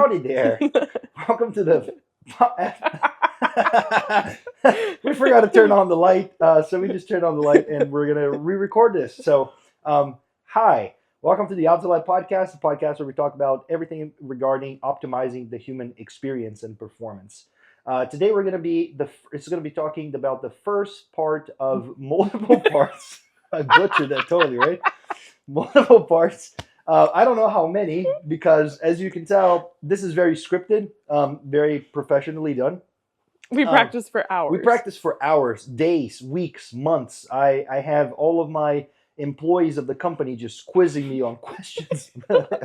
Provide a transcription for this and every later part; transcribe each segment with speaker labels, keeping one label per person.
Speaker 1: Howdy there. Welcome to the... We forgot to turn on the light, so we just turned on the light and we're going to re-record this. So, hi. Welcome to the OptiCast podcast, the podcast where we talk about everything regarding optimizing the human experience and performance. Today we're going to be talking about the first part of multiple parts. I butchered that totally, right? Multiple parts. I don't know how many, because as you can tell, this is very scripted, very professionally done.
Speaker 2: We practice for hours.
Speaker 1: We practice for hours, days, weeks, months. I have all of my employees of the company just quizzing me on questions.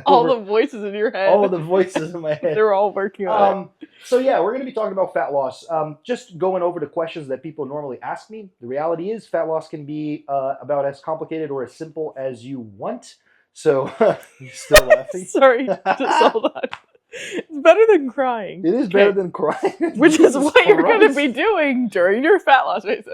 Speaker 2: All the voices in your head.
Speaker 1: All of the voices in my head.
Speaker 2: They're all working on it.
Speaker 1: So yeah, we're going to be talking about fat loss. Just going over the questions that people normally ask me. The reality is fat loss can be about as complicated or as simple as you want. So, you're still laughing?
Speaker 2: Sorry, just hold on. It's better than crying.
Speaker 1: It is better than crying.
Speaker 2: Which is what you're going to be doing during your fat loss phase.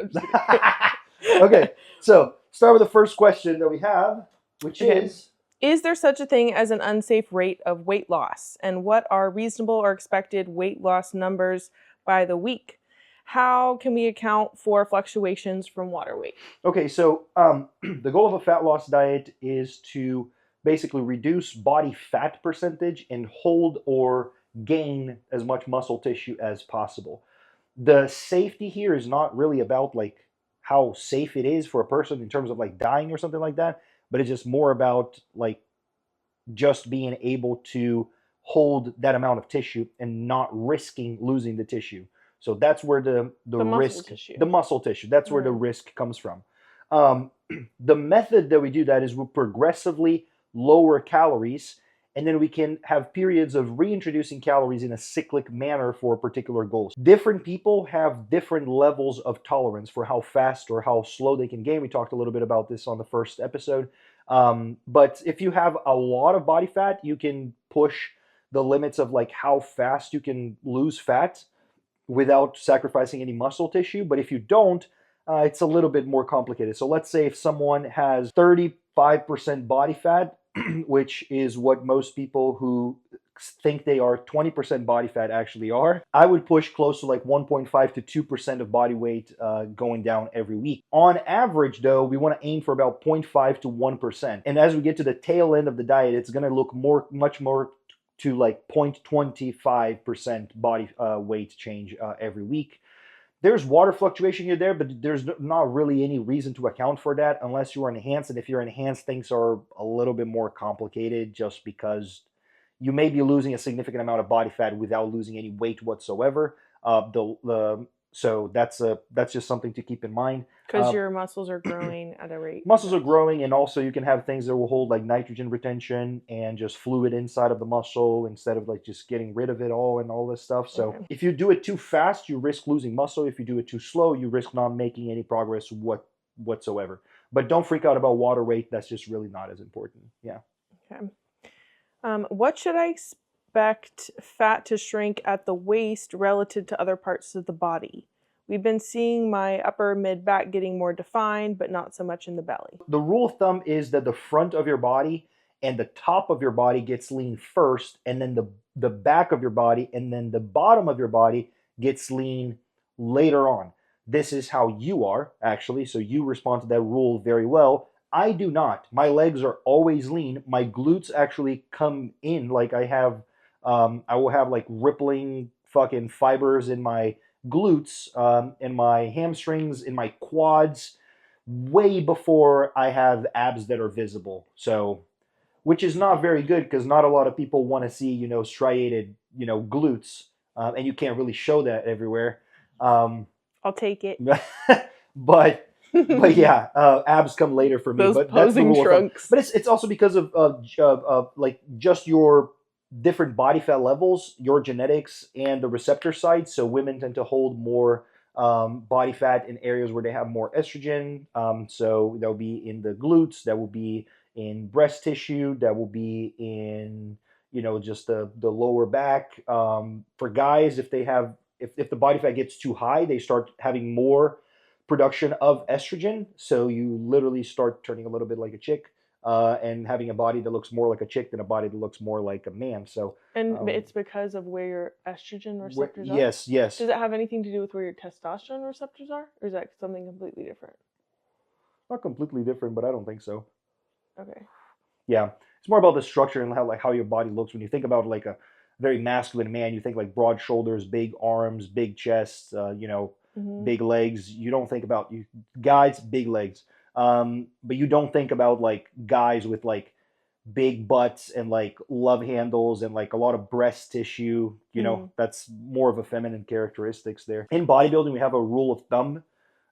Speaker 1: Okay, so start with the first question that we have, which is
Speaker 2: there such a thing as an unsafe rate of weight loss? And what are reasonable or expected weight loss numbers by the week? How can we account for fluctuations from water weight?
Speaker 1: Okay, so the goal of a fat loss diet is to basically reduce body fat percentage and hold or gain as much muscle tissue as possible. The safety here is not really about like how safe it is for a person in terms of like dying or something like that, but it's just more about like just being able to hold that amount of tissue and not risking losing the tissue. So that's where the risk, the muscle tissue, that's where the risk comes from. The method that we do that is we progressively lower calories, and then we can have periods of reintroducing calories in a cyclic manner for particular goals. Different people have different levels of tolerance for how fast or how slow they can gain. We talked a little bit about this on the first episode. But if you have a lot of body fat, you can push the limits of like how fast you can lose fat without sacrificing any muscle tissue. But if you don't, it's a little bit more complicated. So let's say if someone has 35% body fat, which is what most people who think they are 20% body fat actually are, I would push close to like 1.5 to 2% of body weight going down every week. On average, though, we want to aim for about 0.5 to 1%. And as we get to the tail end of the diet, it's going to look much more to like 0.25% body weight change every week. There's water fluctuation here there, but there's not really any reason to account for that unless you are enhanced. And if you're enhanced, things are a little bit more complicated just because you may be losing a significant amount of body fat without losing any weight whatsoever. So that's just something to keep in mind.
Speaker 2: Because your muscles are growing at a rate.
Speaker 1: Muscles are growing, and also you can have things that will hold like nitrogen retention and just fluid inside of the muscle instead of like just getting rid of it all and all this stuff. So if you do it too fast, you risk losing muscle. If you do it too slow, you risk not making any progress whatsoever. But don't freak out about water weight. That's just really not as important. Yeah.
Speaker 2: Okay. What should I expect fat to shrink at the waist relative to other parts of the body? We've been seeing my upper mid-back getting more defined, but not so much in the belly.
Speaker 1: The rule of thumb is that the front of your body and the top of your body gets lean first, and then the back of your body and then the bottom of your body gets lean later on. This is how you are, actually, so you respond to that rule very well. I do not. My legs are always lean. My glutes actually come in like I will have like rippling fucking fibers in my glutes, in my hamstrings, in my quads, way before I have abs that are visible. So, which is not very good because not a lot of people want to see, striated, glutes, and you can't really show that everywhere.
Speaker 2: I'll take it.
Speaker 1: But yeah, abs come later for me.
Speaker 2: Those
Speaker 1: but
Speaker 2: posing
Speaker 1: that's the rule
Speaker 2: trunks.
Speaker 1: But it's also because of like just your different body fat levels, your genetics, and the receptor site. So women tend to hold more body fat in areas where they have more estrogen. So that will be in the glutes, that will be in breast tissue, that will be in just the lower back. For guys, if the body fat gets too high, they start having more production of estrogen. So you literally start turning a little bit like a chick. and having a body that looks more like a chick than a body that looks more like a man. So,
Speaker 2: And it's because of where your estrogen receptors are?
Speaker 1: yes, yes.
Speaker 2: Does it have anything to do with where your testosterone receptors are? Or is that something completely different?
Speaker 1: Not completely different, but I don't think so.
Speaker 2: Okay.
Speaker 1: Yeah, it's more about the structure and how your body looks. When you think about like a very masculine man, you think like broad shoulders, big arms, big chests, big legs. You don't think about you guys big legs, but you don't think about like guys with like big butts and like love handles and like a lot of breast tissue. That's more of a feminine characteristics there. In bodybuilding, we have a rule of thumb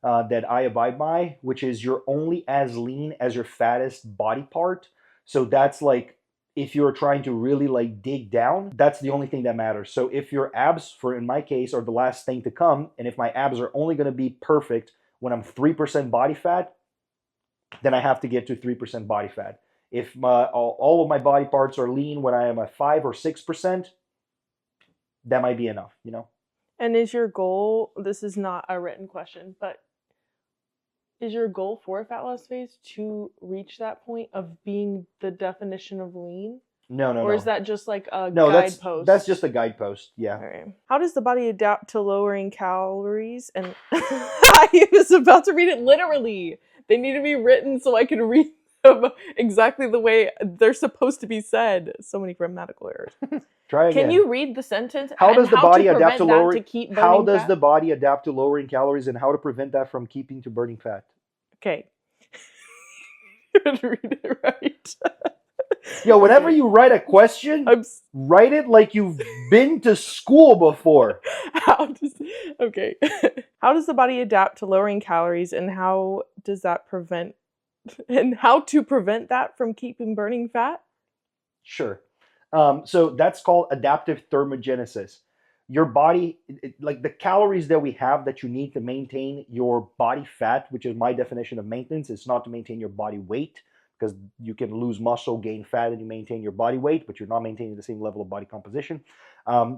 Speaker 1: that I abide by, which is you're only as lean as your fattest body part. So that's like if you're trying to really like dig down, that's the only thing that matters. So if your abs, for in my case, are the last thing to come, and if my abs are only going to be perfect when I'm 3% body fat, then I have to get to 3% body fat. If all of my body parts are lean when I am at 5 or 6%, that might be enough,
Speaker 2: And is your goal, this is not a written question, but is your goal for a fat loss phase to reach that point of being the definition of lean?
Speaker 1: No.
Speaker 2: Or is that just like a
Speaker 1: no,
Speaker 2: guidepost?
Speaker 1: That's just a guidepost, yeah.
Speaker 2: All right. How does the body adapt to lowering calories? And I was about to read it literally. They need to be written so I can read them exactly the way they're supposed to be said. So many grammatical errors.
Speaker 1: Try again.
Speaker 2: Can you read the sentence?
Speaker 1: How does the body adapt to lowering? How does
Speaker 2: fat?
Speaker 1: the body adapt to lowering calories, and how to prevent that from keeping to burning fat?
Speaker 2: Okay. You're gonna read it right.
Speaker 1: Yo, whenever you write a question, write it like you've been to school before.
Speaker 2: How does the body adapt to lowering calories, and how to prevent that from keeping burning fat?
Speaker 1: Sure. So that's called adaptive thermogenesis. Your body, like the calories that we have that you need to maintain your body fat, which is my definition of maintenance, it's not to maintain your body weight, because you can lose muscle, gain fat, and you maintain your body weight, but you're not maintaining the same level of body composition.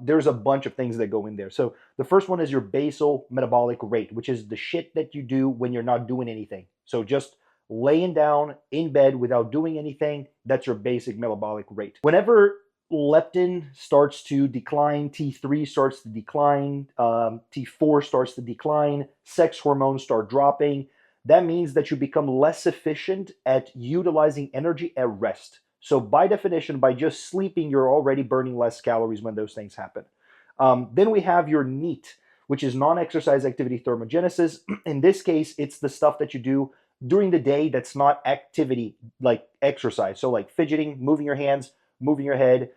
Speaker 1: There's a bunch of things that go in there. So the first one is your basal metabolic rate, which is the shit that you do when you're not doing anything. So just laying down in bed without doing anything, that's your basic metabolic rate. Whenever leptin starts to decline, T3 starts to decline, T4 starts to decline, sex hormones start dropping, that means that you become less efficient at utilizing energy at rest. So by definition, by just sleeping, you're already burning less calories when those things happen. Then we have your NEAT, which is non-exercise activity thermogenesis. In this case, it's the stuff that you do during the day that's not activity like exercise. So like fidgeting, moving your hands, moving your head,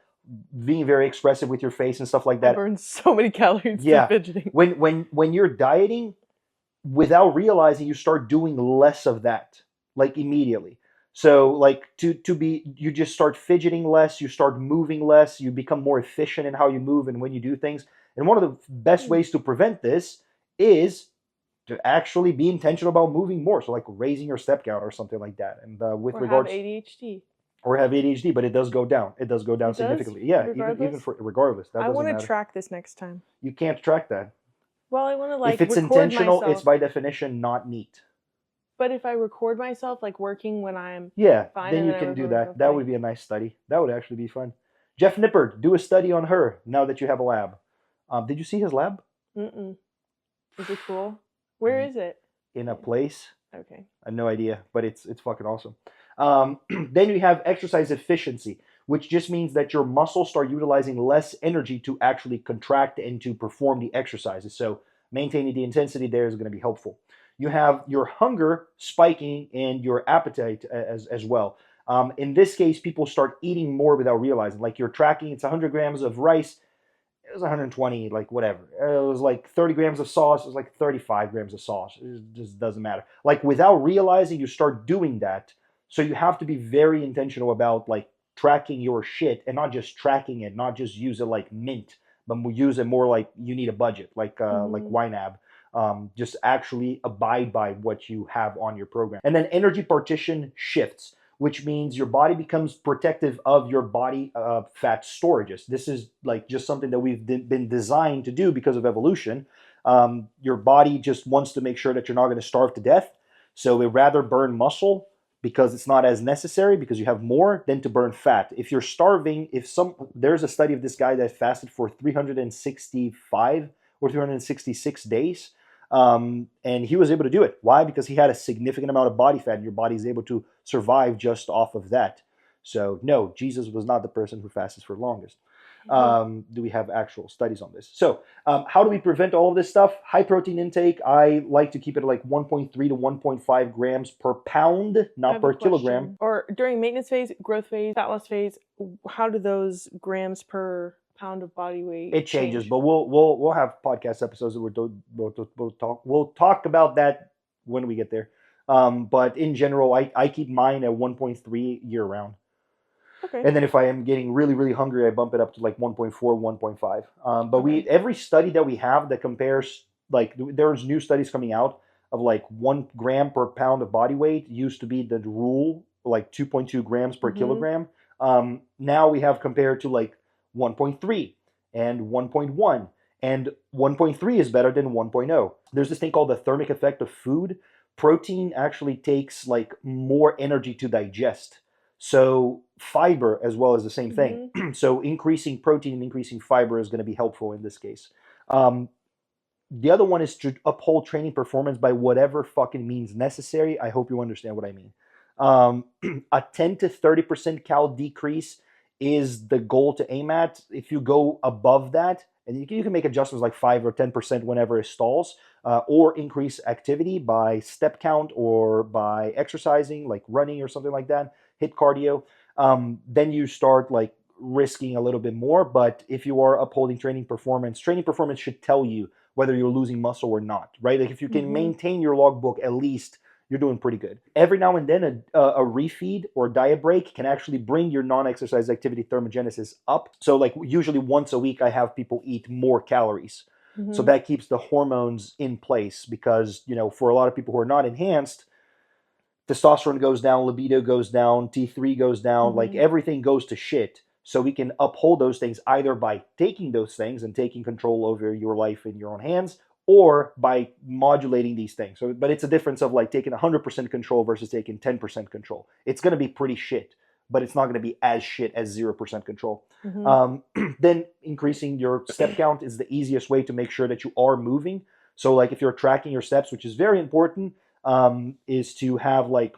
Speaker 1: being very expressive with your face and stuff like that.
Speaker 2: I burn so many calories through fidgeting.
Speaker 1: When you're dieting, without realizing, you start doing less of that, like immediately. So like you just start fidgeting less, you start moving less, you become more efficient in how you move and when you do things. And one of the best ways to prevent this is to actually be intentional about moving more. So like raising your step count or something like that. And with regards
Speaker 2: have ADHD.
Speaker 1: Or have ADHD, but it does go down. It does go down significantly. Yeah, even for regardless.
Speaker 2: I want to track this next time.
Speaker 1: You can't track that.
Speaker 2: Well, I want to like
Speaker 1: if it's intentional, myself. It's by definition not neat.
Speaker 2: But if I record myself like working when I'm
Speaker 1: fine, then you can do that. That would be a nice study. That would actually be fun. Jeff Nippert, do a study on her now that you have a lab. Did you see his lab?
Speaker 2: Mm-mm. Is it cool? Where is it?
Speaker 1: In a place.
Speaker 2: Okay.
Speaker 1: I have no idea, but it's fucking awesome. Then you have exercise efficiency, which just means that your muscles start utilizing less energy to actually contract and to perform the exercises. So maintaining the intensity there is going to be helpful. You have your hunger spiking and your appetite as well. In this case, people start eating more without realizing. Like you're tracking, it's 100 grams of rice. It was 120, like whatever. It was like 30 grams of sauce. It was like 35 grams of sauce. It just doesn't matter. Like without realizing, you start doing that. So you have to be very intentional about like tracking your shit and not just tracking it, not just use it like Mint, but use it more like you need a budget, like YNAB. Just actually abide by what you have on your program. And then energy partition shifts, which means your body becomes protective of your body fat storages. This is like just something that we've been designed to do because of evolution. Your body just wants to make sure that you're not going to starve to death. So it rather burn muscle because it's not as necessary, because you have more than to burn fat. If you're starving, there's a study of this guy that fasted for 365 or 366 days, and he was able to do it. Why? Because he had a significant amount of body fat, and your body is able to survive just off of that. So no, Jesus was not the person who fasted for longest. Do we have actual studies on this? So how do we prevent all of this stuff? High protein intake. I like to keep it at like 1.3 to 1.5 grams per pound, not per kilogram.
Speaker 2: Or during maintenance phase, growth phase, fat loss phase, how do those grams per pound of body weight
Speaker 1: It changes, but we'll have podcast episodes that we'll talk about that when we get there. But in general, I keep mine at 1.3 year round.
Speaker 2: Okay.
Speaker 1: And then if I am getting really, really hungry, I bump it up to like 1.4, 1.5. But every study that we have that compares, like there's new studies coming out of like 1 gram per pound of body weight used to be the rule, like 2.2 grams per kilogram. Now we have compared to like 1.3 and 1.1, and 1.3 is better than 1.0. There's this thing called the thermic effect of food. Protein actually takes like more energy to digest. So fiber as well is the same thing. So increasing protein and increasing fiber is going to be helpful in this case. The other one is to uphold training performance by whatever fucking means necessary. I hope you understand what I mean. A 10 to 30% cal decrease is the goal to aim at. If you go above that, and you can make adjustments like 5 or 10% whenever it stalls, or increase activity by step count or by exercising, like running or something like that, hit cardio, then you start like risking a little bit more. But if you are upholding training performance should tell you whether you're losing muscle or not, right? Like if you can maintain your logbook, at least you're doing pretty good. Every now and then a refeed or diet break can actually bring your non-exercise activity thermogenesis up. So like usually once a week I have people eat more calories. So that keeps the hormones in place, because, you know, for a lot of people who are not enhanced, testosterone goes down, libido goes down, T3 goes down, like everything goes to shit. So we can uphold those things either by taking those things and taking control over your life in your own hands, or by modulating these things. So, but it's a difference of like taking 100% control versus taking 10% control. It's going to be pretty shit, but it's not going to be as shit as 0% control. Then increasing your step count is the easiest way to make sure that you are moving. So like if you're tracking your steps, which is very important, is to have like,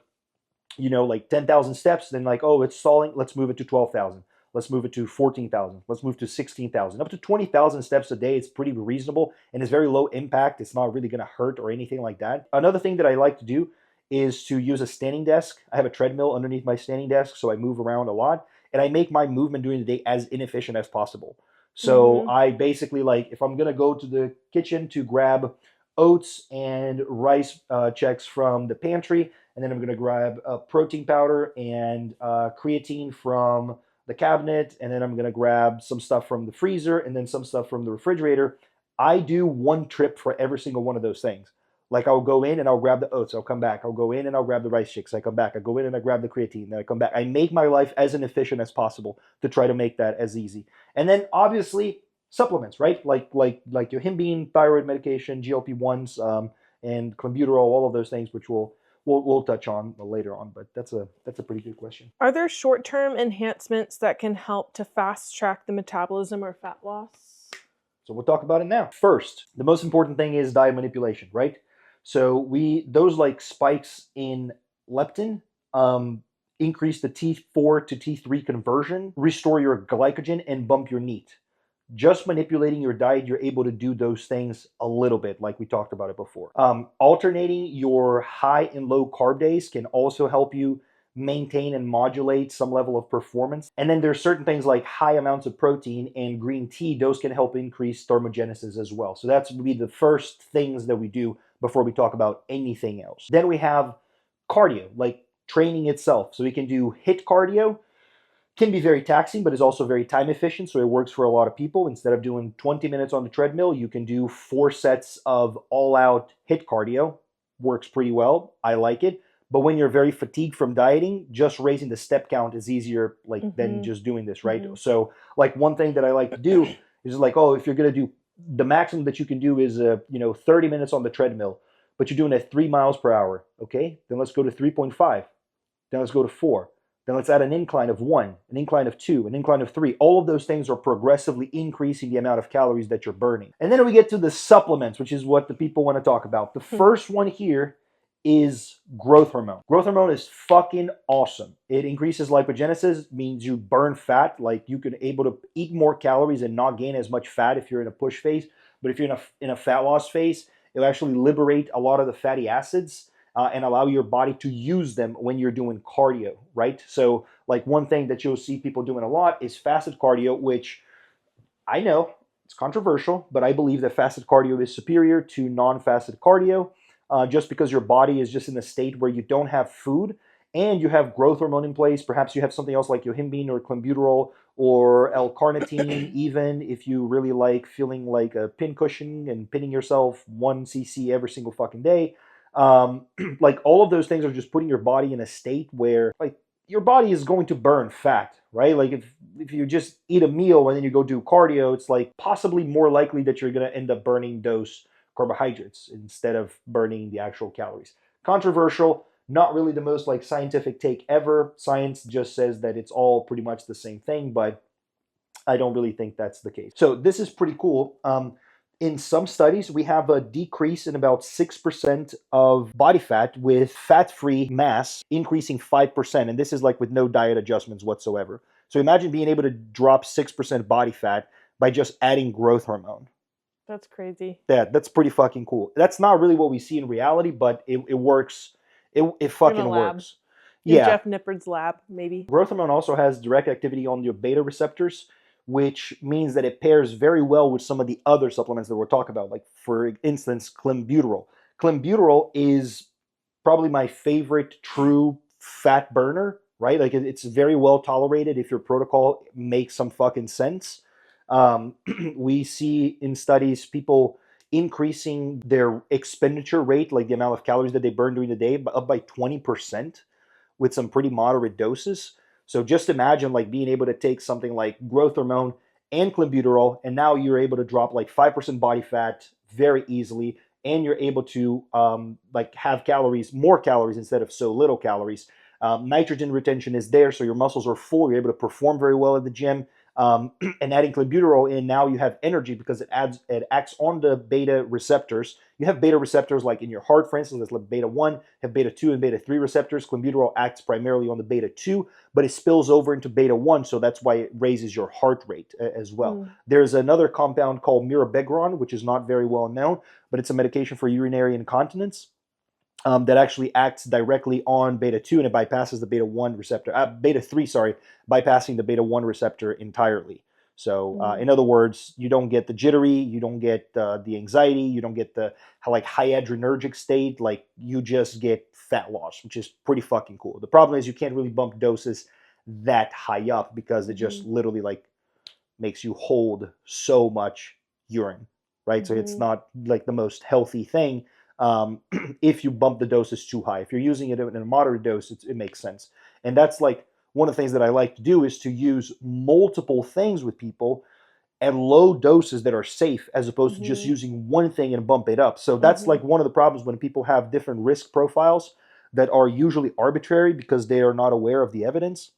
Speaker 1: you know, like 10,000 steps, then like, oh, it's stalling, let's move it to 12,000. Let's move it to 14,000. Let's move to 16,000. Up to 20,000 steps a day is pretty reasonable, and it's very low impact. It's not really going to hurt or anything like that. Another thing that I like to do is to use a standing desk. I have a treadmill underneath my standing desk, so I move around a lot, and I make my movement during the day as inefficient as possible. So I basically, like, if I'm going to go to the kitchen to grab oats and rice checks from the pantry, and then I'm going to grab protein powder and creatine from the cabinet, and then I'm going to grab some stuff from the freezer and then some stuff from the refrigerator. I do one trip for every single one of those things. Like I'll go in and I'll grab the oats, I'll come back. I'll go in and I'll grab the rice chicks, I come back. I go in and I grab the creatine, then I come back. I make my life as inefficient as possible to try to make that as easy. And then obviously supplements, right? Like your Himbine, thyroid medication, GLP-1s, and clenbuterol, all of those things, which we'll touch on later on, but that's a pretty good question.
Speaker 2: Are there short-term enhancements that can help to fast track the metabolism or fat loss?
Speaker 1: So we'll talk about it now. First, the most important thing is diet manipulation, right? So those like spikes in leptin increase the T4 to T3 conversion, restore your glycogen, and bump your NEAT. Just manipulating your diet, you're able to do those things a little bit, like we talked about it before. Alternating your high and low carb days can also help you maintain and modulate some level of performance. And then there's certain things like high amounts of protein and green tea. Those can help increase thermogenesis as well. So that's would be the first things that we do before we talk about anything else. Then we have cardio, like training itself. So we can do HIIT cardio. Can be very taxing, but is also very time efficient, so it works for a lot of people. Instead of doing 20 minutes on the treadmill, you can do 4 sets of all-out HIIT cardio. Works pretty well. I like it. But when you're very fatigued from dieting, just raising the step count is easier than just doing this, right? So like one thing that I like to do is like, oh, if you're going to do, the maximum that you can do is 30 minutes on the treadmill, but you're doing it at 3 miles per hour. Okay, then let's go to 3.5. Then let's go to 4. Then let's add an incline of 1, an incline of 2, an incline of 3. All of those things are progressively increasing the amount of calories that you're burning. And then we get to the supplements, which is what the people want to talk about. The first one here is growth hormone. Growth hormone is fucking awesome. It increases lipogenesis, means you burn fat, like you can able to eat more calories and not gain as much fat if you're in a push phase. But if you're in a fat loss phase, it'll actually liberate a lot of the fatty acids and allow your body to use them when you're doing cardio, right? So like one thing that you'll see people doing a lot is fasted cardio, which I know it's controversial, but I believe that fasted cardio is superior to non-fasted cardio just because your body is just in a state where you don't have food and you have growth hormone in place. Perhaps you have something else like yohimbine or clenbuterol or L-carnitine, even if you really like feeling like a pincushion and pinning yourself 1 cc every single fucking day. Like all of those things are just putting your body in a state where like your body is going to burn fat, right? Like if you just eat a meal and then you go do cardio, it's like possibly more likely that you're going to end up burning those carbohydrates instead of burning the actual calories. Controversial, not really the most like scientific take ever. Science just says that it's all pretty much the same thing, but I don't really think that's the case. So this is pretty cool. In some studies, we have a decrease in about 6% of body fat with fat-free mass increasing 5%. And this is like with no diet adjustments whatsoever. So imagine being able to drop 6% body fat by just adding growth hormone.
Speaker 2: That's crazy.
Speaker 1: That's pretty fucking cool. That's not really what we see in reality, but it works. It fucking works.
Speaker 2: In Jeff Nippard's lab, maybe.
Speaker 1: Growth hormone also has direct activity on your beta receptors, which means that it pairs very well with some of the other supplements that we're talking about, like for instance, clenbuterol. Clenbuterol is probably my favorite true fat burner, right? Like it's very well tolerated if your protocol makes some fucking sense. We see in studies people increasing their expenditure rate, like the amount of calories that they burn during the day, up by 20% with some pretty moderate doses. So just imagine like being able to take something like growth hormone and clenbuterol, and now you're able to drop like 5% body fat very easily, and you're able to like have calories, more calories instead of so little calories. Nitrogen retention is there, so your muscles are full. You're able to perform very well at the gym. And adding clenbuterol in, now you have energy because it acts on the beta receptors. You have beta receptors like in your heart, for instance, like beta 1, have beta 2 and beta 3 receptors. Clenbuterol acts primarily on the beta 2, but it spills over into beta 1, so that's why it raises your heart rate as well. There's another compound called mirabegron, which is not very well known, but it's a medication for urinary incontinence. That actually acts directly on beta 2 and it bypasses the beta 1 receptor, beta 3, sorry, bypassing the beta 1 receptor entirely. So in other words, you don't get the jittery, you don't get the anxiety, you don't get the like high adrenergic state, like you just get fat loss, which is pretty fucking cool. The problem is you can't really bump doses that high up because it just literally like makes you hold so much urine, right? So it's not like the most healthy thing. If you bump the doses too high. If you're using it in a moderate dose, it makes sense. And that's like one of the things that I like to do is to use multiple things with people at low doses that are safe as opposed to just using one thing and bump it up. So that's like one of the problems when people have different risk profiles that are usually arbitrary because they are not aware of the evidence.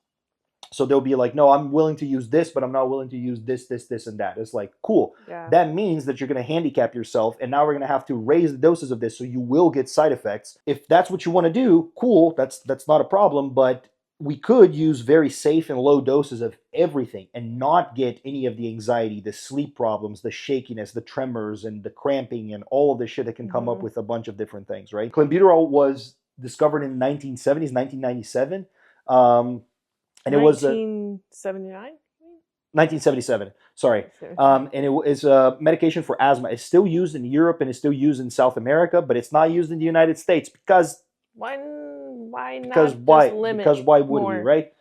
Speaker 1: So they'll be like, no, I'm willing to use this, but I'm not willing to use this, and that. It's like, cool.
Speaker 2: Yeah.
Speaker 1: That means that you're going to handicap yourself, and now we're going to have to raise the doses of this, so you will get side effects. If that's what you want to do, cool, that's not a problem, but we could use very safe and low doses of everything and not get any of the anxiety, the sleep problems, the shakiness, the tremors, and the cramping, and all of the shit that can come up with a bunch of different things, right? Clenbuterol was discovered in the 1970s, 1997. And it was
Speaker 2: 1979?
Speaker 1: 1977, sorry. And it is a medication for asthma. It's still used in Europe and it's still used in South America, but it's not used in the United States because
Speaker 2: why not
Speaker 1: because
Speaker 2: just limit
Speaker 1: because why would
Speaker 2: more?
Speaker 1: we, right?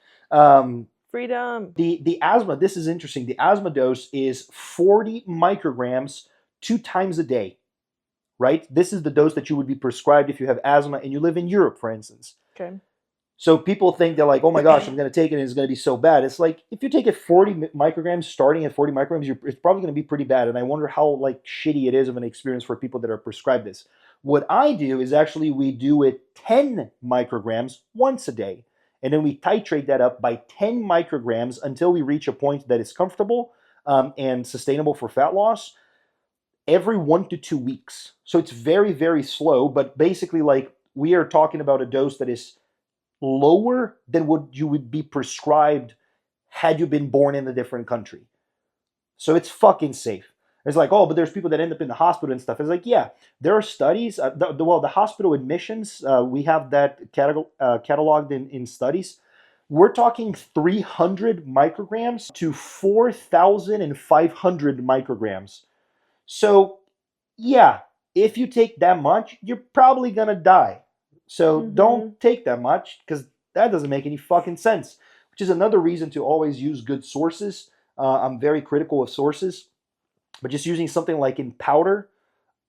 Speaker 2: Freedom.
Speaker 1: The asthma, this is interesting. The asthma dose is 40 micrograms 2 times a day, right? This is the dose that you would be prescribed if you have asthma and you live in Europe, for instance.
Speaker 2: Okay.
Speaker 1: So people think they're like, oh my gosh, I'm going to take it and it's going to be so bad. It's like, if you take it 40 micrograms, starting at 40 micrograms, it's probably going to be pretty bad. And I wonder how like shitty it is of an experience for people that are prescribed this. What I do is actually we do it 10 micrograms once a day. And then we titrate that up by 10 micrograms until we reach a point that is comfortable and sustainable for fat loss every 1 to 2 weeks. So it's very, very slow, but basically, like, we are talking about a dose that is lower than what you would be prescribed had you been born in a different country. So it's fucking safe. It's like, oh, but there's people that end up in the hospital and stuff. It's like, yeah, there are studies. The hospital admissions, we have that cataloged in studies. We're talking 300 micrograms to 4,500 micrograms. So, yeah, if you take that much, you're probably going to die. So don't take that much, because that doesn't make any fucking sense, which is another reason to always use good sources. I'm very critical of sources, but just using something like in powder,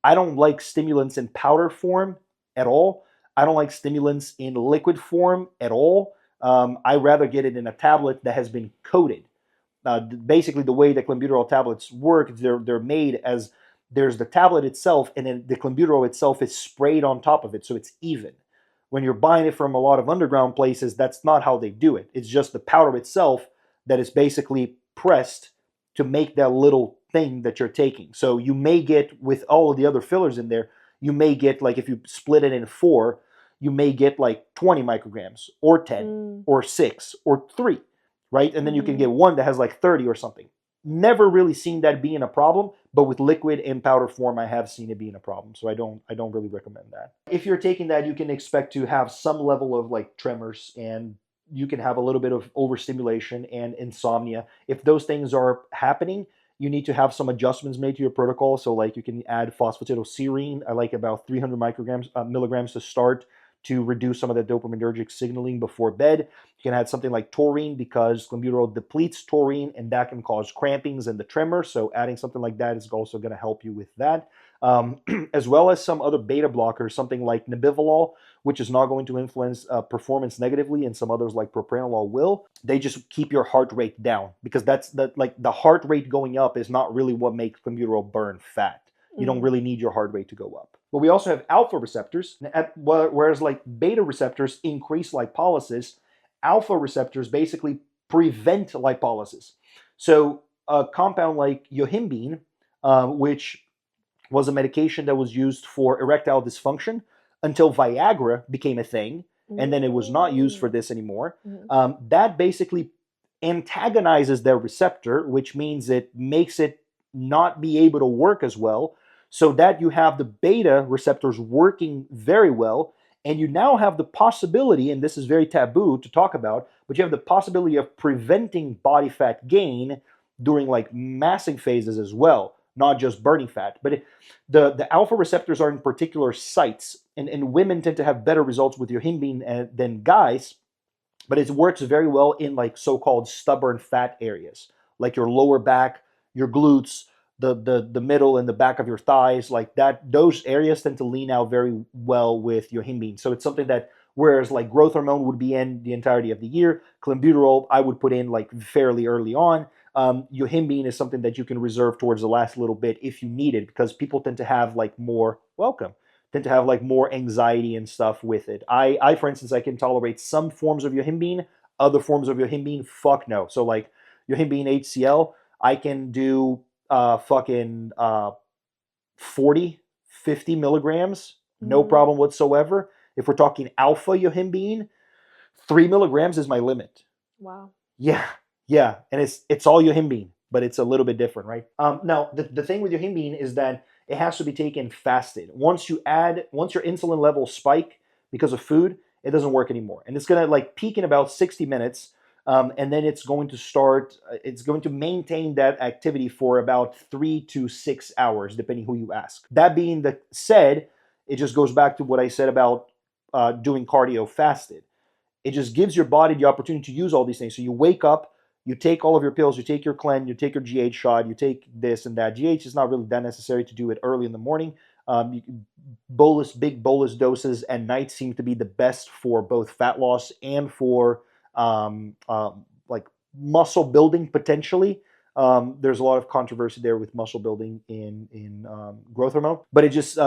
Speaker 1: I don't like stimulants in powder form at all. I don't like stimulants in liquid form at all. I rather get it in a tablet that has been coated. Basically, the way the clenbuterol tablets work, they're made as there's the tablet itself, and then the clenbuterol itself is sprayed on top of it, so it's even. When you're buying it from a lot of underground places, that's not how they do it. It's just the powder itself that is basically pressed to make that little thing that you're taking. So you may get, with all of the other fillers in there, you may get, like, if you split it in 4, you may get like 20 micrograms or 10 or 6 or 3, right? And then you can get one that has like 30 or something. Never really seen that being a problem, but with liquid and powder form, I have seen it being a problem. So I don't really recommend that. If you're taking that, you can expect to have some level of like tremors, and you can have a little bit of overstimulation and insomnia. If those things are happening, you need to have some adjustments made to your protocol. So like you can add phosphatidylserine. I like about 300 milligrams to start, to reduce some of the dopaminergic signaling before bed. You can add something like taurine, because clenbuterol depletes taurine, and that can cause crampings and the tremor. So adding something like that is also going to help you with that. As well as some other beta blockers, something like nebivolol, which is not going to influence performance negatively, and some others like propranolol will. They just keep your heart rate down, because the heart rate going up is not really what makes clenbuterol burn fat. You don't really need your heart rate to go up. But we also have alpha receptors, whereas like beta receptors increase lipolysis, alpha receptors basically prevent lipolysis. So a compound like yohimbine, which was a medication that was used for erectile dysfunction until Viagra became a thing, and then it was not used for this anymore. That basically antagonizes their receptor, which means it makes it not be able to work as well, so that you have the beta receptors working very well, and you now have the possibility, and this is very taboo to talk about, but you have the possibility of preventing body fat gain during like massing phases as well, not just burning fat. But the alpha receptors are in particular sites, and women tend to have better results with yohimbine than guys, but it works very well in like so-called stubborn fat areas, like your lower back, your glutes, the middle and the back of your thighs, like that. Those areas tend to lean out very well with yohimbine. So it's something that, whereas like growth hormone would be in the entirety of the year, clenbuterol I would put in like fairly early on. Yohimbine is something that you can reserve towards the last little bit if you need it, because people tend to have like more more anxiety and stuff with it. I for instance, I can tolerate some forms of yohimbine, other forms of yohimbine, fuck no. So like yohimbine HCl, I can do 40, 50 milligrams, no problem whatsoever. If we're talking alpha yohimbine, 3 milligrams is my limit.
Speaker 2: Wow.
Speaker 1: Yeah, and it's all yohimbine, but it's a little bit different, right? Now, the thing with yohimbine is that it has to be taken fasted. Once your insulin levels spike because of food, it doesn't work anymore, and it's gonna like peak in about 60 minutes. And then it's going to maintain that activity for about 3 to 6 hours, depending who you ask. That being said, it just goes back to what I said about doing cardio fasted. It just gives your body the opportunity to use all these things. So you wake up, you take all of your pills, you take your Clen, you take your GH shot, you take this and that. GH is not really that necessary to do it early in the morning. Big bolus doses at night seem to be the best for both fat loss and for like muscle building potentially. There's a lot of controversy there with muscle building in growth hormone, but it just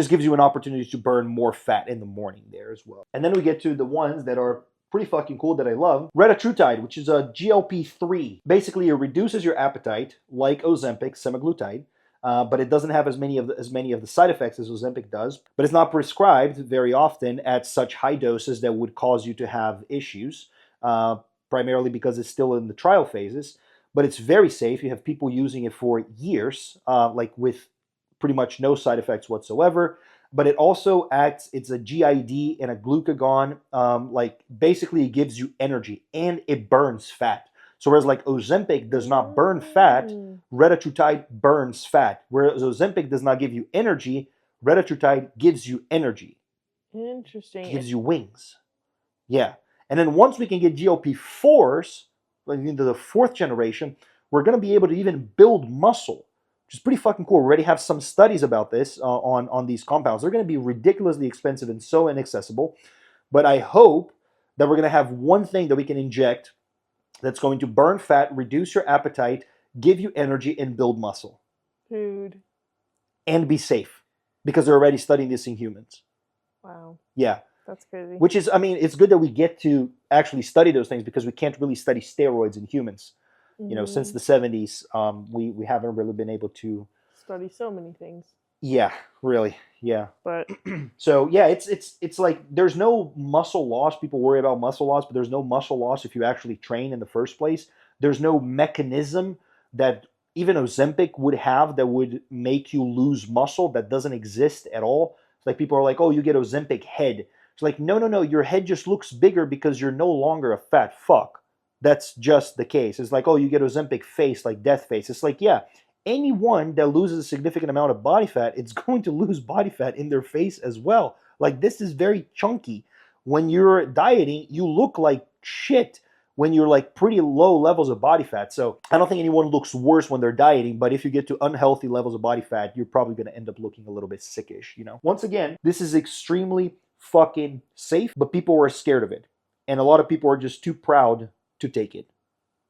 Speaker 1: gives you an opportunity to burn more fat in the morning there as well. And then we get to the ones that are pretty fucking cool that I love. Retatrutide, which is a GLP-3. Basically, it reduces your appetite like Ozempic, semaglutide, but it doesn't have as many of the side effects as Ozempic does. But it's not prescribed very often at such high doses that would cause you to have issues, primarily because it's still in the trial phases. But it's very safe. You have people using it for years, like with pretty much no side effects whatsoever. But it also acts, it's a GID and a glucagon, like basically it gives you energy and it burns fat. So whereas like Ozempic does not burn fat, retatrutide burns fat. Whereas Ozempic does not give you energy, retatrutide gives you energy.
Speaker 2: Interesting.
Speaker 1: It gives you wings. Yeah. And then once we can get GLP-4s, like into the 4th generation, we're going to be able to even build muscle, which is pretty fucking cool. We already have some studies about this on these compounds. They're going to be ridiculously expensive and so inaccessible. But I hope that we're going to have one thing that we can inject that's going to burn fat, reduce your appetite, give you energy, and build muscle.
Speaker 2: Dude.
Speaker 1: And be safe. Because they're already studying this in humans.
Speaker 2: Wow.
Speaker 1: Yeah.
Speaker 2: That's crazy.
Speaker 1: Which is, I mean, it's good that we get to actually study those things because we can't really study steroids in humans. You know, since the 70s, we haven't really been able to
Speaker 2: study so many things.
Speaker 1: Yeah, really. Yeah.
Speaker 2: But
Speaker 1: so yeah, it's like there's no muscle loss. People worry about muscle loss, but there's no muscle loss if you actually train in the first place. There's no mechanism that even Ozempic would have that would make you lose muscle that doesn't exist at all. It's like people are like, oh, you get Ozempic head. It's like, no. Your head just looks bigger because you're no longer a fat fuck. That's just the case. It's like, oh, you get Ozempic face, like death face. It's like, yeah, anyone that loses a significant amount of body fat, it's going to lose body fat in their face as well. Like, this is very chunky. When you're dieting, you look like shit when you're like pretty low levels of body fat. So I don't think anyone looks worse when they're dieting, but if you get to unhealthy levels of body fat, you're probably going to end up looking a little bit sickish, you know? Once again, this is extremely fucking safe, but people are scared of it. And a lot of people are just too proud to take it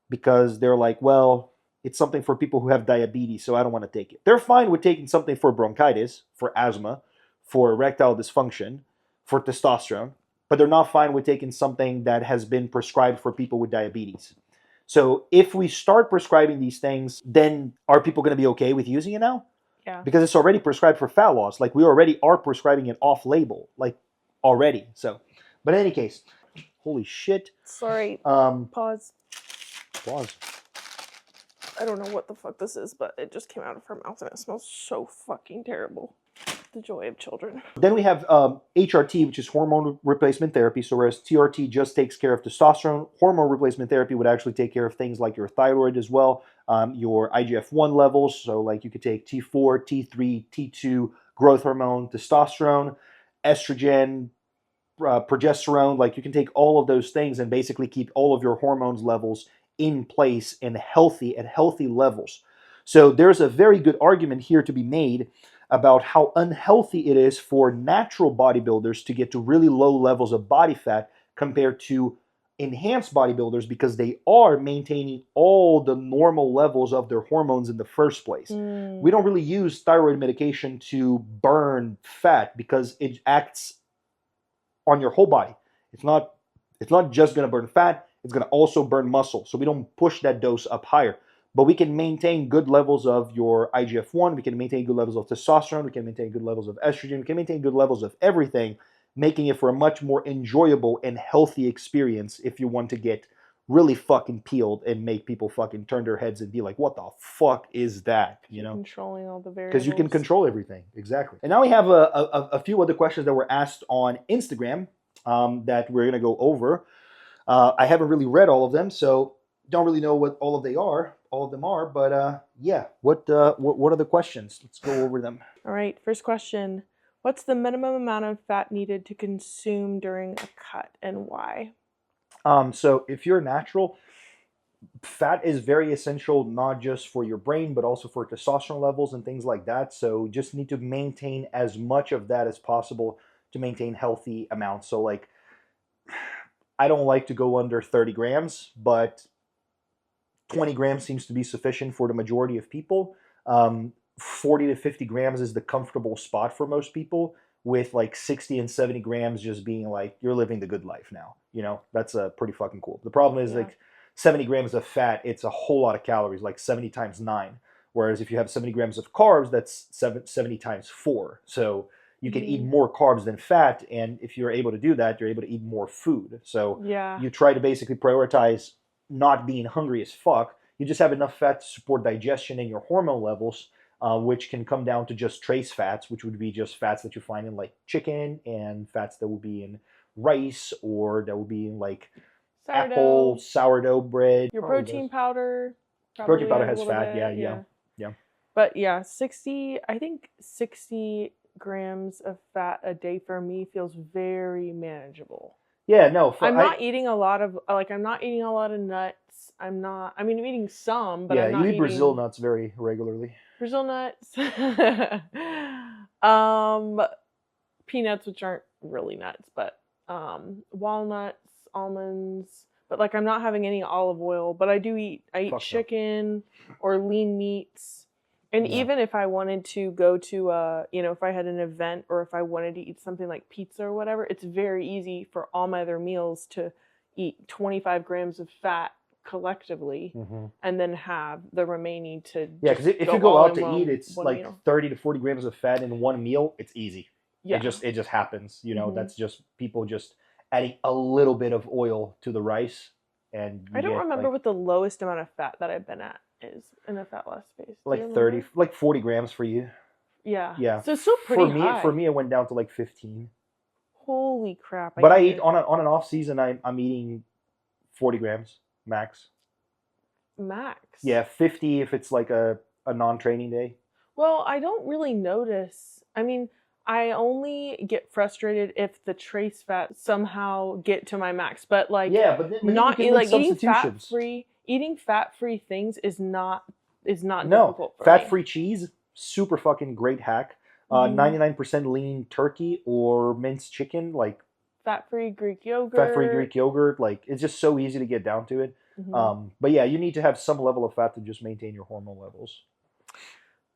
Speaker 1: because they're like, well, it's something for people who have diabetes, so I don't want to take it. They're fine with taking something for bronchitis, for asthma, for erectile dysfunction, for testosterone, but they're not fine with taking something that has been prescribed for people with diabetes. So if we start prescribing these things, then are people going to be okay with using it now?
Speaker 2: Yeah.
Speaker 1: Because it's already prescribed for fat loss. Like, we already are prescribing it off-label, like, already. So, but in any case, holy shit.
Speaker 2: Sorry.
Speaker 1: Pause.
Speaker 2: I don't know what the fuck this is, but it just came out of her mouth and it smells so fucking terrible. The joy of children.
Speaker 1: Then we have HRT, which is hormone replacement therapy. So whereas TRT just takes care of testosterone, hormone replacement therapy would actually take care of things like your thyroid as well, your IGF-1 levels. So like you could take T4, T3, T2, growth hormone, testosterone, estrogen, progesterone. Like, you can take all of those things and basically keep all of your hormones levels in place and at healthy levels. So there's a very good argument here to be made about how unhealthy it is for natural bodybuilders to get to really low levels of body fat compared to enhanced bodybuilders, because they are maintaining all the normal levels of their hormones in the first place. We don't really use thyroid medication to burn fat because it acts on your whole body. It's not just going to burn fat, it's going to also burn muscle. So we don't push that dose up higher. But we can maintain good levels of your IGF-1, we can maintain good levels of testosterone, we can maintain good levels of estrogen, we can maintain good levels of everything, making it for a much more enjoyable and healthy experience if you want to get really fucking peeled and make people fucking turn their heads and be like, what the fuck is that? You know?
Speaker 2: Controlling all the variables.
Speaker 1: Because you can control everything. Exactly. And now we have a few other questions that were asked on Instagram that we're going to go over. I haven't really read all of them, so don't really know what all of them are, but yeah, what are the questions? Let's go over them.
Speaker 2: All right, first question. What's the minimum amount of fat needed to consume during a cut, and why?
Speaker 1: So if you're natural, fat is very essential, not just for your brain, but also for testosterone levels and things like that. So just need to maintain as much of that as possible to maintain healthy amounts. So like, I don't like to go under 30 grams, but 20 grams seems to be sufficient for the majority of people. 40 to 50 grams is the comfortable spot for most people, with like 60 and 70 grams just being like, you're living the good life now. That's pretty fucking cool. The problem is
Speaker 2: Yeah.
Speaker 1: like 70 grams of fat, it's a whole lot of calories, like 70 times 9. Whereas if you have 70 grams of carbs, that's 70 times 4. So you can eat more carbs than fat. And if you're able to do that, you're able to eat more food. So
Speaker 2: Yeah.
Speaker 1: you try to basically prioritize not being hungry as fuck. You just have enough fat to support digestion and your hormone levels, which can come down to just trace fats, which would be just fats that you find in like chicken, and fats that would be in rice, or that would be in like apple, sourdough bread.
Speaker 2: Your protein powder.
Speaker 1: Protein powder has
Speaker 2: a little
Speaker 1: fat,
Speaker 2: bit,
Speaker 1: yeah.
Speaker 2: But yeah, 60, I think 60 grams of fat a day for me feels very manageable.
Speaker 1: Yeah, no.
Speaker 2: I'm not eating a lot of nuts. I'm eating some, but I'm not
Speaker 1: you eat
Speaker 2: eating
Speaker 1: Brazil nuts very regularly.
Speaker 2: Brazil nuts. Peanuts, which aren't really nuts, but walnuts, almonds. But like, I'm not having any olive oil, but I eat chicken or lean meats. And even if I wanted to go to, if I had an event, or if I wanted to eat something like pizza or whatever, it's very easy for all my other meals to eat 25 grams of fat collectively, and then have the remaining to
Speaker 1: because if you go out to eat, it's like 30 to 40 grams of fat in one meal. It's easy. It just happens. That's just people just adding a little bit of oil to the rice. And
Speaker 2: I don't remember what the lowest amount of fat that I've been at is in a fat loss phase.
Speaker 1: Like 30, like 40 grams for you.
Speaker 2: Yeah. So it's still pretty high.
Speaker 1: For me, it went down to like 15.
Speaker 2: Holy crap!
Speaker 1: But I eat on an off season. I'm eating 40 grams max.
Speaker 2: Max.
Speaker 1: Yeah, 50 if it's like a non-training day.
Speaker 2: Well, I don't really notice. I mean, I only get frustrated if the trace fats somehow get to my max. But like,
Speaker 1: but not
Speaker 2: like eating fat-free things is not difficult for
Speaker 1: fat-free cheese, super fucking great hack. 99% lean turkey or minced chicken, like
Speaker 2: fat-free Greek yogurt.
Speaker 1: Like, it's just so easy to get down to it. But yeah, you need to have some level of fat to just maintain your hormone levels.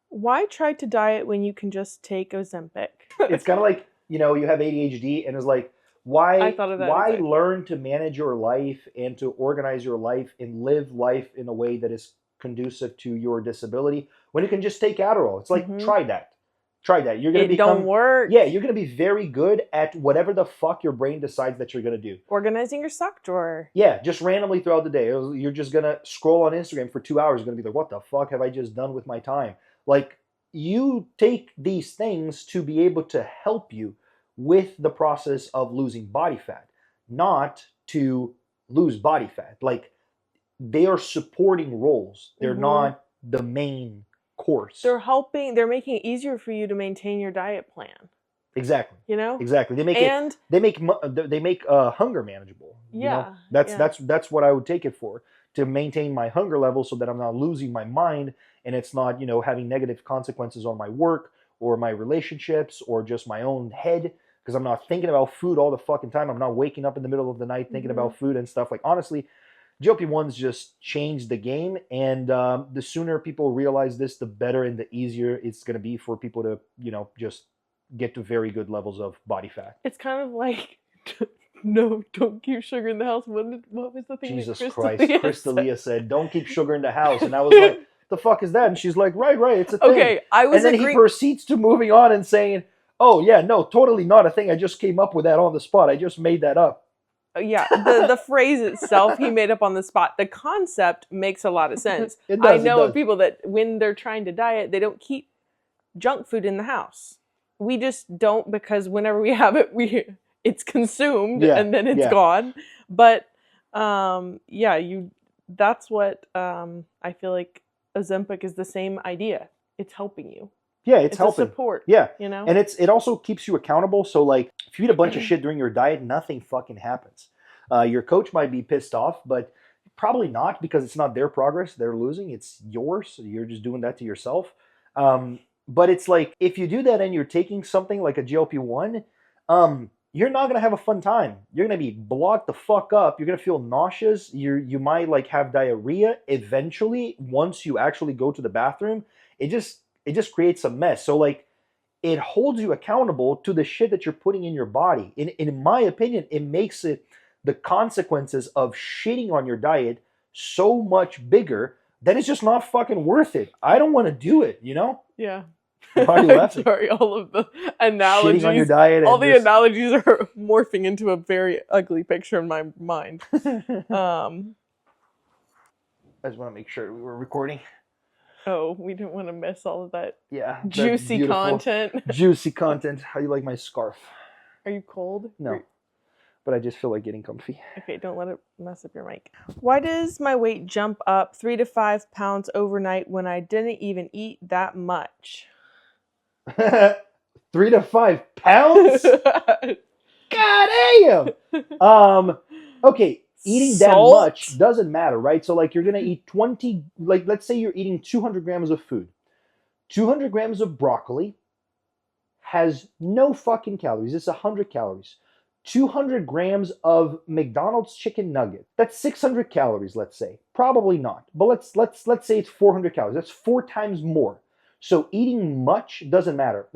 Speaker 2: Why try to diet when you can just take Ozempic?
Speaker 1: It's kind of like, you have ADHD, and it's like, why learn to manage your life and to organize your life and live life in a way that is conducive to your disability when you can just take Adderall? It's like, try that. You're gonna
Speaker 2: don't work.
Speaker 1: Yeah, you're gonna be very good at whatever the fuck your brain decides that you're gonna do.
Speaker 2: Organizing your sock drawer.
Speaker 1: Yeah, just randomly throughout the day. You're just gonna scroll on Instagram for 2 hours. You're gonna be like, what the fuck have I just done with my time? Like, you take these things to be able to help you with the process of losing body fat, not to lose body fat. Like, they are supporting roles. They're not the main course.
Speaker 2: They're making it easier for you to maintain your diet plan.
Speaker 1: Exactly. Exactly. They make hunger manageable. That's what I would take it for, to maintain my hunger level so that I'm not losing my mind, and it's not, having negative consequences on my work or my relationships or just my own head, because I'm not thinking about food all the fucking time. I'm not waking up in the middle of the night thinking about food and stuff. Like, honestly, GLP-1s just changed the game, and the sooner people realize this, the better and the easier it's going to be for people to, just get to very good levels of body fat.
Speaker 2: It's kind of like, no, don't keep sugar in the house. What was the thing?
Speaker 1: Jesus Christ. Crystalia said, don't keep sugar in the house. And I was like, the fuck is that? And she's like, right, it's a thing.
Speaker 2: Okay,
Speaker 1: and then he proceeds to moving on and saying, oh yeah, no, totally not a thing. I just came up with that on the spot. I just made that up.
Speaker 2: Yeah, the phrase itself he made up on the spot. The concept makes a lot of sense. I know of people that when they're trying to diet, they don't keep junk food in the house. We just don't, because whenever we have it, it's consumed and then it's gone. But that's what I feel like Ozempic is the same idea. It's helping you.
Speaker 1: Yeah, it's helping.
Speaker 2: Support.
Speaker 1: Yeah, and it also keeps you accountable. So like, if you eat a bunch of shit during your diet, nothing fucking happens. Your coach might be pissed off, but probably not, because it's not their progress they're losing. It's yours. So you're just doing that to yourself. But it's like, if you do that and you're taking something like a GLP-1, you're not gonna have a fun time. You're gonna be blocked the fuck up. You're gonna feel nauseous. You might like have diarrhea eventually once you actually go to the bathroom. It just creates a mess. So like, it holds you accountable to the shit that you're putting in your body. In my opinion, it makes it the consequences of shitting on your diet so much bigger that it's just not fucking worth it. I don't want to do it, you know?
Speaker 2: Yeah.
Speaker 1: Why are you laughing?
Speaker 2: Sorry, all of the
Speaker 1: Shitting on your
Speaker 2: analogies.
Speaker 1: diet
Speaker 2: All
Speaker 1: and
Speaker 2: the
Speaker 1: just
Speaker 2: analogies are morphing into a very ugly picture in my mind.
Speaker 1: I just want to make sure we were recording.
Speaker 2: Oh, we didn't want to miss all of that
Speaker 1: Yeah, that
Speaker 2: juicy
Speaker 1: beautiful,
Speaker 2: content.
Speaker 1: juicy content. How do you like my scarf?
Speaker 2: Are you cold?
Speaker 1: No, but I just feel like getting comfy.
Speaker 2: Okay, don't let it mess up your mic. Why does my weight jump up 3 to 5 pounds overnight when I didn't even eat that much?
Speaker 1: 3 to 5 pounds? God damn! Okay, eating that
Speaker 2: Salt?
Speaker 1: much doesn't matter, right? So, like, you're gonna eat 20, like, let's say you're eating 200 grams of food. 200 grams of broccoli has no fucking calories. It's 100 calories. 200 grams of McDonald's chicken nugget. That's 600 calories, let's say. Probably not. But let's say it's 400 calories. That's 4 times more. So eating much doesn't matter.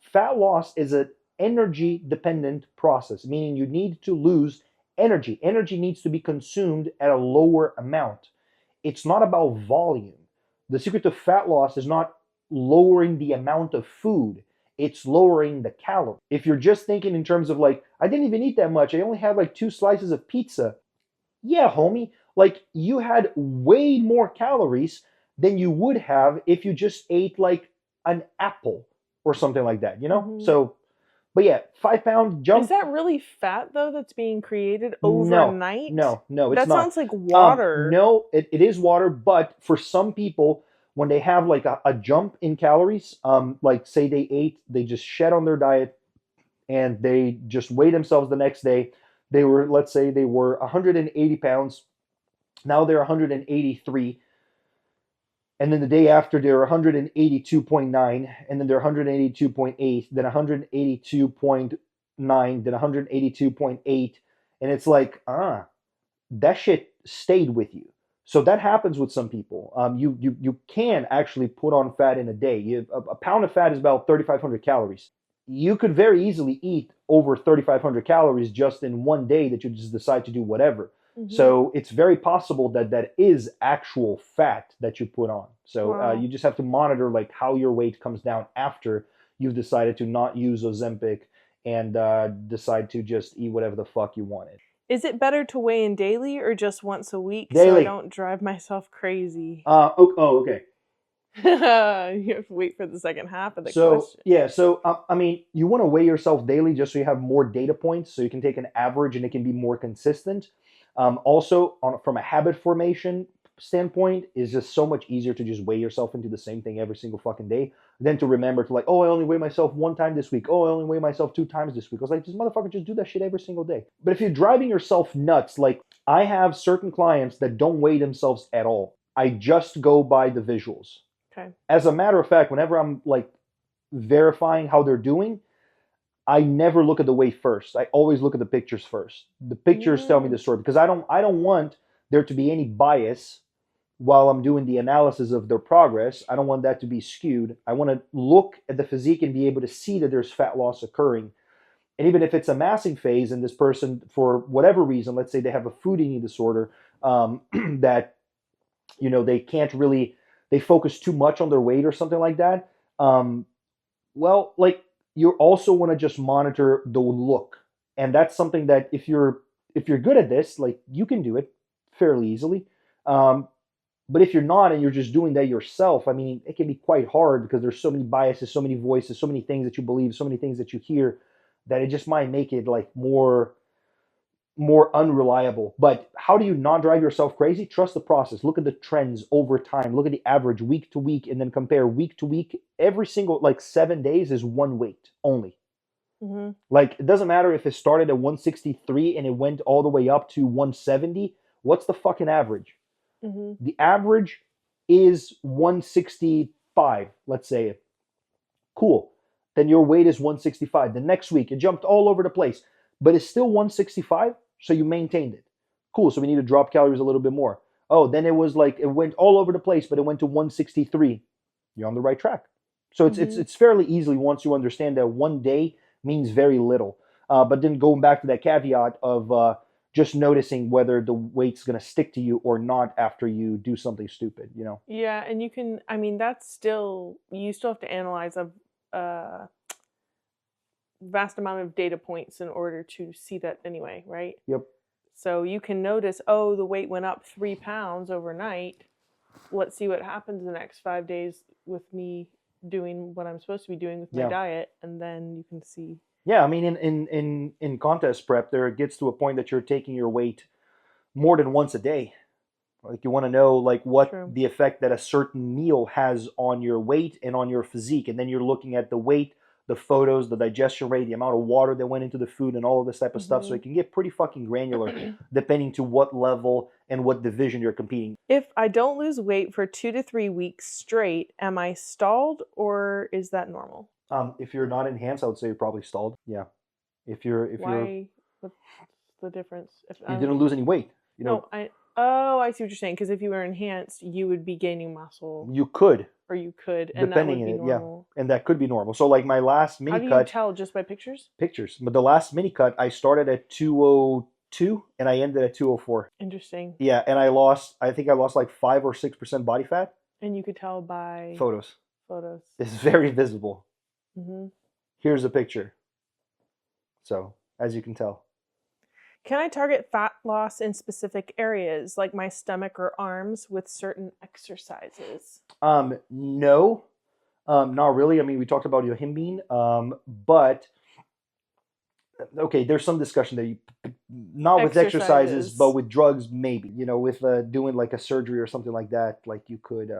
Speaker 1: Fat loss is an energy dependent process, meaning you need to lose energy. Energy needs to be consumed at a lower amount. It's not about volume. The secret to fat loss is not lowering the amount of food, it's lowering the calorie. If you're just thinking in terms of like, I didn't even eat that much, I only had like 2 slices of pizza. Yeah, homie, like you had way more calories than you would have if you just ate like an apple or something like that, you know?
Speaker 2: Mhm.
Speaker 1: So, but yeah, 5 pound jump.
Speaker 2: Is that really fat though that's being created
Speaker 1: No,
Speaker 2: overnight?
Speaker 1: no, it's
Speaker 2: That
Speaker 1: not.
Speaker 2: sounds like water.
Speaker 1: No, it is water, but for some people, when they have like a jump in calories, like say they just shed on their diet and they just weigh themselves the next day. They were, let's say they were 180 pounds. Now they're 183. And then the day after they're 182.9, and then they're 182.8, then 182.9, then 182.8. And it's like, that shit stayed with you. So that happens with some people. You can actually put on fat in a day. A pound of fat is about 3,500 calories. You could very easily eat over 3,500 calories just in one day that you just decide to do whatever.
Speaker 2: Mhm.
Speaker 1: So it's very possible that that is actual fat that you put on. So
Speaker 2: Wow.
Speaker 1: you just have to monitor like how your weight comes down after you've decided to not use Ozempic and decide to just eat whatever the fuck you wanted.
Speaker 2: Is it better to weigh in daily or just once a week so I
Speaker 1: Daily.
Speaker 2: don't drive myself crazy?
Speaker 1: Okay.
Speaker 2: You have to wait for the second half of the question.
Speaker 1: Yeah, so I mean, you want to weigh yourself daily just so you have more data points, so you can take an average and it can be more consistent. Also, from a habit formation standpoint, is just so much easier to just weigh yourself into the same thing every single fucking day than to remember to like, oh, I only weigh myself 1 time this week. Oh, I only weigh myself 2 times this week. I was like, just motherfucker, just do that shit every single day. But if you're driving yourself nuts, like I have certain clients that don't weigh themselves at all. I just go by the visuals.
Speaker 2: Okay.
Speaker 1: As a matter of fact, whenever I'm like verifying how they're doing, I never look at the weight first. I always look at the pictures first. The pictures tell me the story because I don't want there to be any bias while I'm doing the analysis of their progress. I don't want that to be skewed. I want to look at the physique and be able to see that there's fat loss occurring. And even if it's a massing phase and this person, for whatever reason, let's say they have a food eating disorder, that they can't really, they focus too much on their weight or something like that. Well, like you also want to just monitor the look, and that's something that if you're good at this, like you can do it fairly easily. But if you're not and you're just doing that yourself, I mean, it can be quite hard because there's so many biases, so many voices, so many things that you believe, so many things that you hear, that it just might make it like more unreliable. But how do you not drive yourself crazy? Trust the process. Look at the trends over time. Look at the average week to week and then compare week to week. Every single like 7 days is one weight only.
Speaker 2: Mm-hmm.
Speaker 1: Like it doesn't matter if it started at 163 and it went all the way up to 170. What's the fucking average?
Speaker 2: Mm-hmm.
Speaker 1: The average is 165, let's say. Cool. Then your weight is 165. The next week it jumped all over the place, but it's still 165, so you maintained it. Cool. So we need to drop calories a little bit more. Oh, then it was like it went all over the place, but it went to 163. You're on the right track. So it's fairly easily once you understand that one day means very little. But then going back to that caveat of just noticing whether the weight's going to stick to you or not after you do something stupid, you know?
Speaker 2: Yeah, and you can, I mean, that's still, you still have to analyze a vast amount of data points in order to see that anyway, right?
Speaker 1: Yep.
Speaker 2: So you can notice, oh, the weight went up 3 pounds overnight. Let's see what happens the next 5 days with me doing what I'm supposed to be doing with my diet, and then you can see.
Speaker 1: Yeah, I mean, in contest prep, there it gets to a point that you're taking your weight more than once a day. Like you want to know like what
Speaker 2: True.
Speaker 1: the effect that a certain meal has on your weight and on your physique, and then you're looking at the weight, the photos, the digestion rate, the amount of water that went into the food, and all of this type of stuff. So it can get pretty fucking granular, depending to what level and what division you're competing.
Speaker 2: If I don't lose weight for 2 to 3 weeks straight, am I stalled or is that normal?
Speaker 1: If you're not enhanced, I would say you're probably stalled. Yeah. If you're
Speaker 2: What's the difference? If
Speaker 1: you didn't lose any weight, you know.
Speaker 2: No, I see what you're saying. Because if you were enhanced, you would be gaining muscle.
Speaker 1: You could.
Speaker 2: Or you could, and
Speaker 1: depending
Speaker 2: that would be normal.
Speaker 1: Yeah, and that could be normal. So like my last mini cut.
Speaker 2: How do you tell, just by pictures?
Speaker 1: Pictures. But the last mini cut, I started at 202 and I ended at 204.
Speaker 2: Interesting.
Speaker 1: Yeah, and I think I lost like 5 or 6% body fat.
Speaker 2: And you could tell by
Speaker 1: photos.
Speaker 2: Photos.
Speaker 1: It's very visible.
Speaker 2: Mm-hmm.
Speaker 1: Here's a picture. So, as you can tell.
Speaker 2: Can I target fat loss in specific areas, like my stomach or arms, with certain exercises?
Speaker 1: No, not really. I mean, we talked about yohimbine, but okay, there's some discussion that you, not with exercises, but with drugs, maybe. You know, with doing like a surgery or something like that, like you could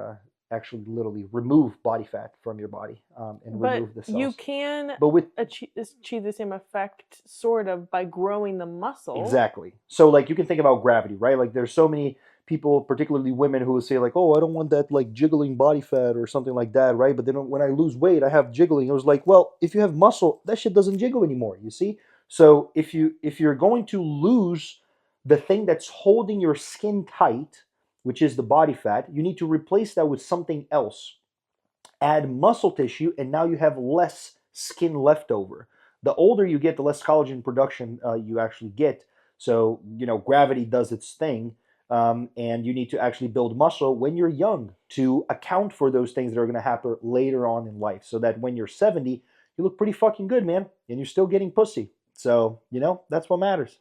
Speaker 1: actually literally remove body fat from your body and remove the cells.
Speaker 2: You can achieve the same effect sort of by growing the muscle.
Speaker 1: Exactly. So like you can think about gravity, right? Like there's so many people, particularly women, who will say like, oh, I don't want that like jiggling body fat or something like that, right? But then when I lose weight, I have jiggling. It was like, well, if you have muscle, that shit doesn't jiggle anymore, you see? So if you're going to lose the thing that's holding your skin tight, which is the body fat, you need to replace that with something else. Add muscle tissue, and now you have less skin left over. The older you get, the less collagen production you actually get. So, you know, gravity does its thing, and you need to actually build muscle when you're young to account for those things that are going to happen later on in life, so that when you're 70, you look pretty fucking good, man, and you're still getting pussy. So, you know, that's what matters,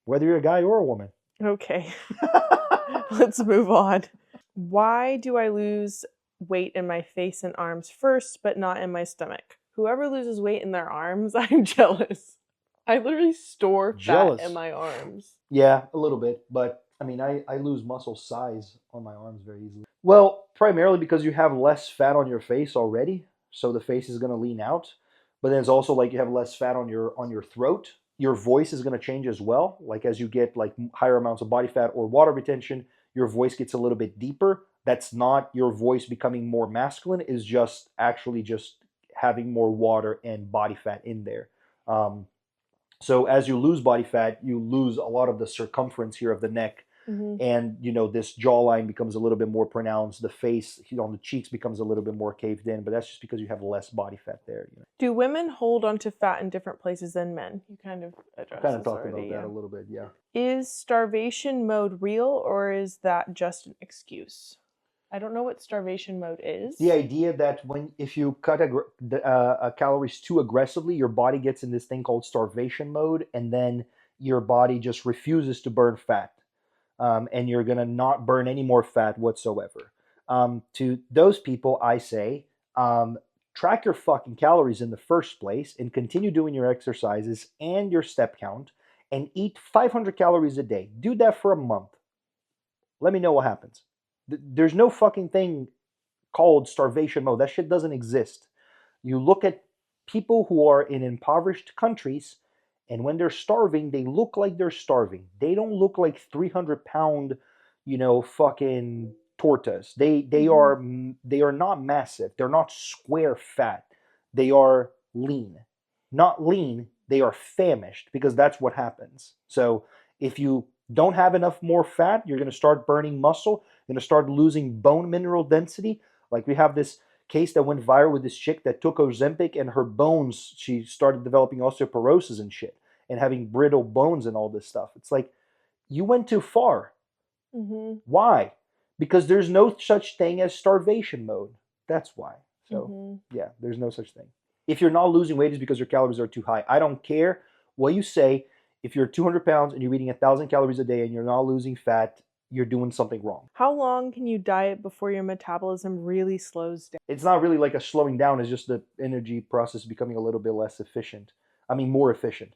Speaker 1: whether you're a guy or a woman.
Speaker 2: Okay. Let's move on. Why do I lose weight in my face and arms first, but not in my stomach? Whoever loses weight in their arms, I'm jealous. I literally store fat in my arms.
Speaker 1: Yeah, a little bit. But, I mean, I lose muscle size on my arms very easily. Well, primarily because you have less fat on your face already. So the face is going to lean out. But then it's also like you have less fat on your throat. Your voice is going to change as well. Like as you get like higher amounts of body fat or water retention, your voice gets a little bit deeper. That's not your voice becoming more masculine. Is just actually just having more water and body fat in there. So as you lose body fat, you lose a lot of the circumference here of the neck. Mm-hmm. And, you know, this jawline becomes a little bit more pronounced. The face, you know, the cheeks becomes a little bit more caved in, but that's just because you have less body fat there. You know?
Speaker 2: Do women hold onto fat in different places than men? You kind of addressed this
Speaker 1: talked
Speaker 2: already,
Speaker 1: about that a little bit, yeah.
Speaker 2: Is starvation mode real, or is that just an excuse? I don't know what starvation mode is.
Speaker 1: The idea that if you cut calories too aggressively, your body gets in this thing called starvation mode, and then your body just refuses to burn fat. And you're going to not burn any more fat whatsoever. To those people, I say, track your fucking calories in the first place and continue doing your exercises and your step count and eat 500 calories a day. Do that for a month. Let me know what happens. There's no fucking thing called starvation mode. That shit doesn't exist. You look at people who are in impoverished countries, and when they're starving, they look like they're starving. They don't look like 300-pound, you know, fucking tortas. They are not massive. They're not square fat. They are lean. Not lean, they are famished, because that's what happens. So if you don't have enough more fat, you're going to start burning muscle. You're going to start losing bone mineral density. Like we have this case that went viral with this chick that took Ozempic and her bones, she started developing osteoporosis and shit and having brittle bones and all this stuff. It's like, you went too far.
Speaker 2: Mm-hmm.
Speaker 1: Why? Because there's no such thing as starvation mode. That's why. So, yeah, there's no such thing. If you're not losing weight, it's because your calories are too high. I don't care what you say. If you're 200 pounds and you're eating 1,000 calories a day and you're not losing fat, you're doing something wrong.
Speaker 2: How long can you diet before your metabolism really slows down?
Speaker 1: It's not really like a slowing down. It's just the energy process becoming a little bit less efficient. I mean, more efficient.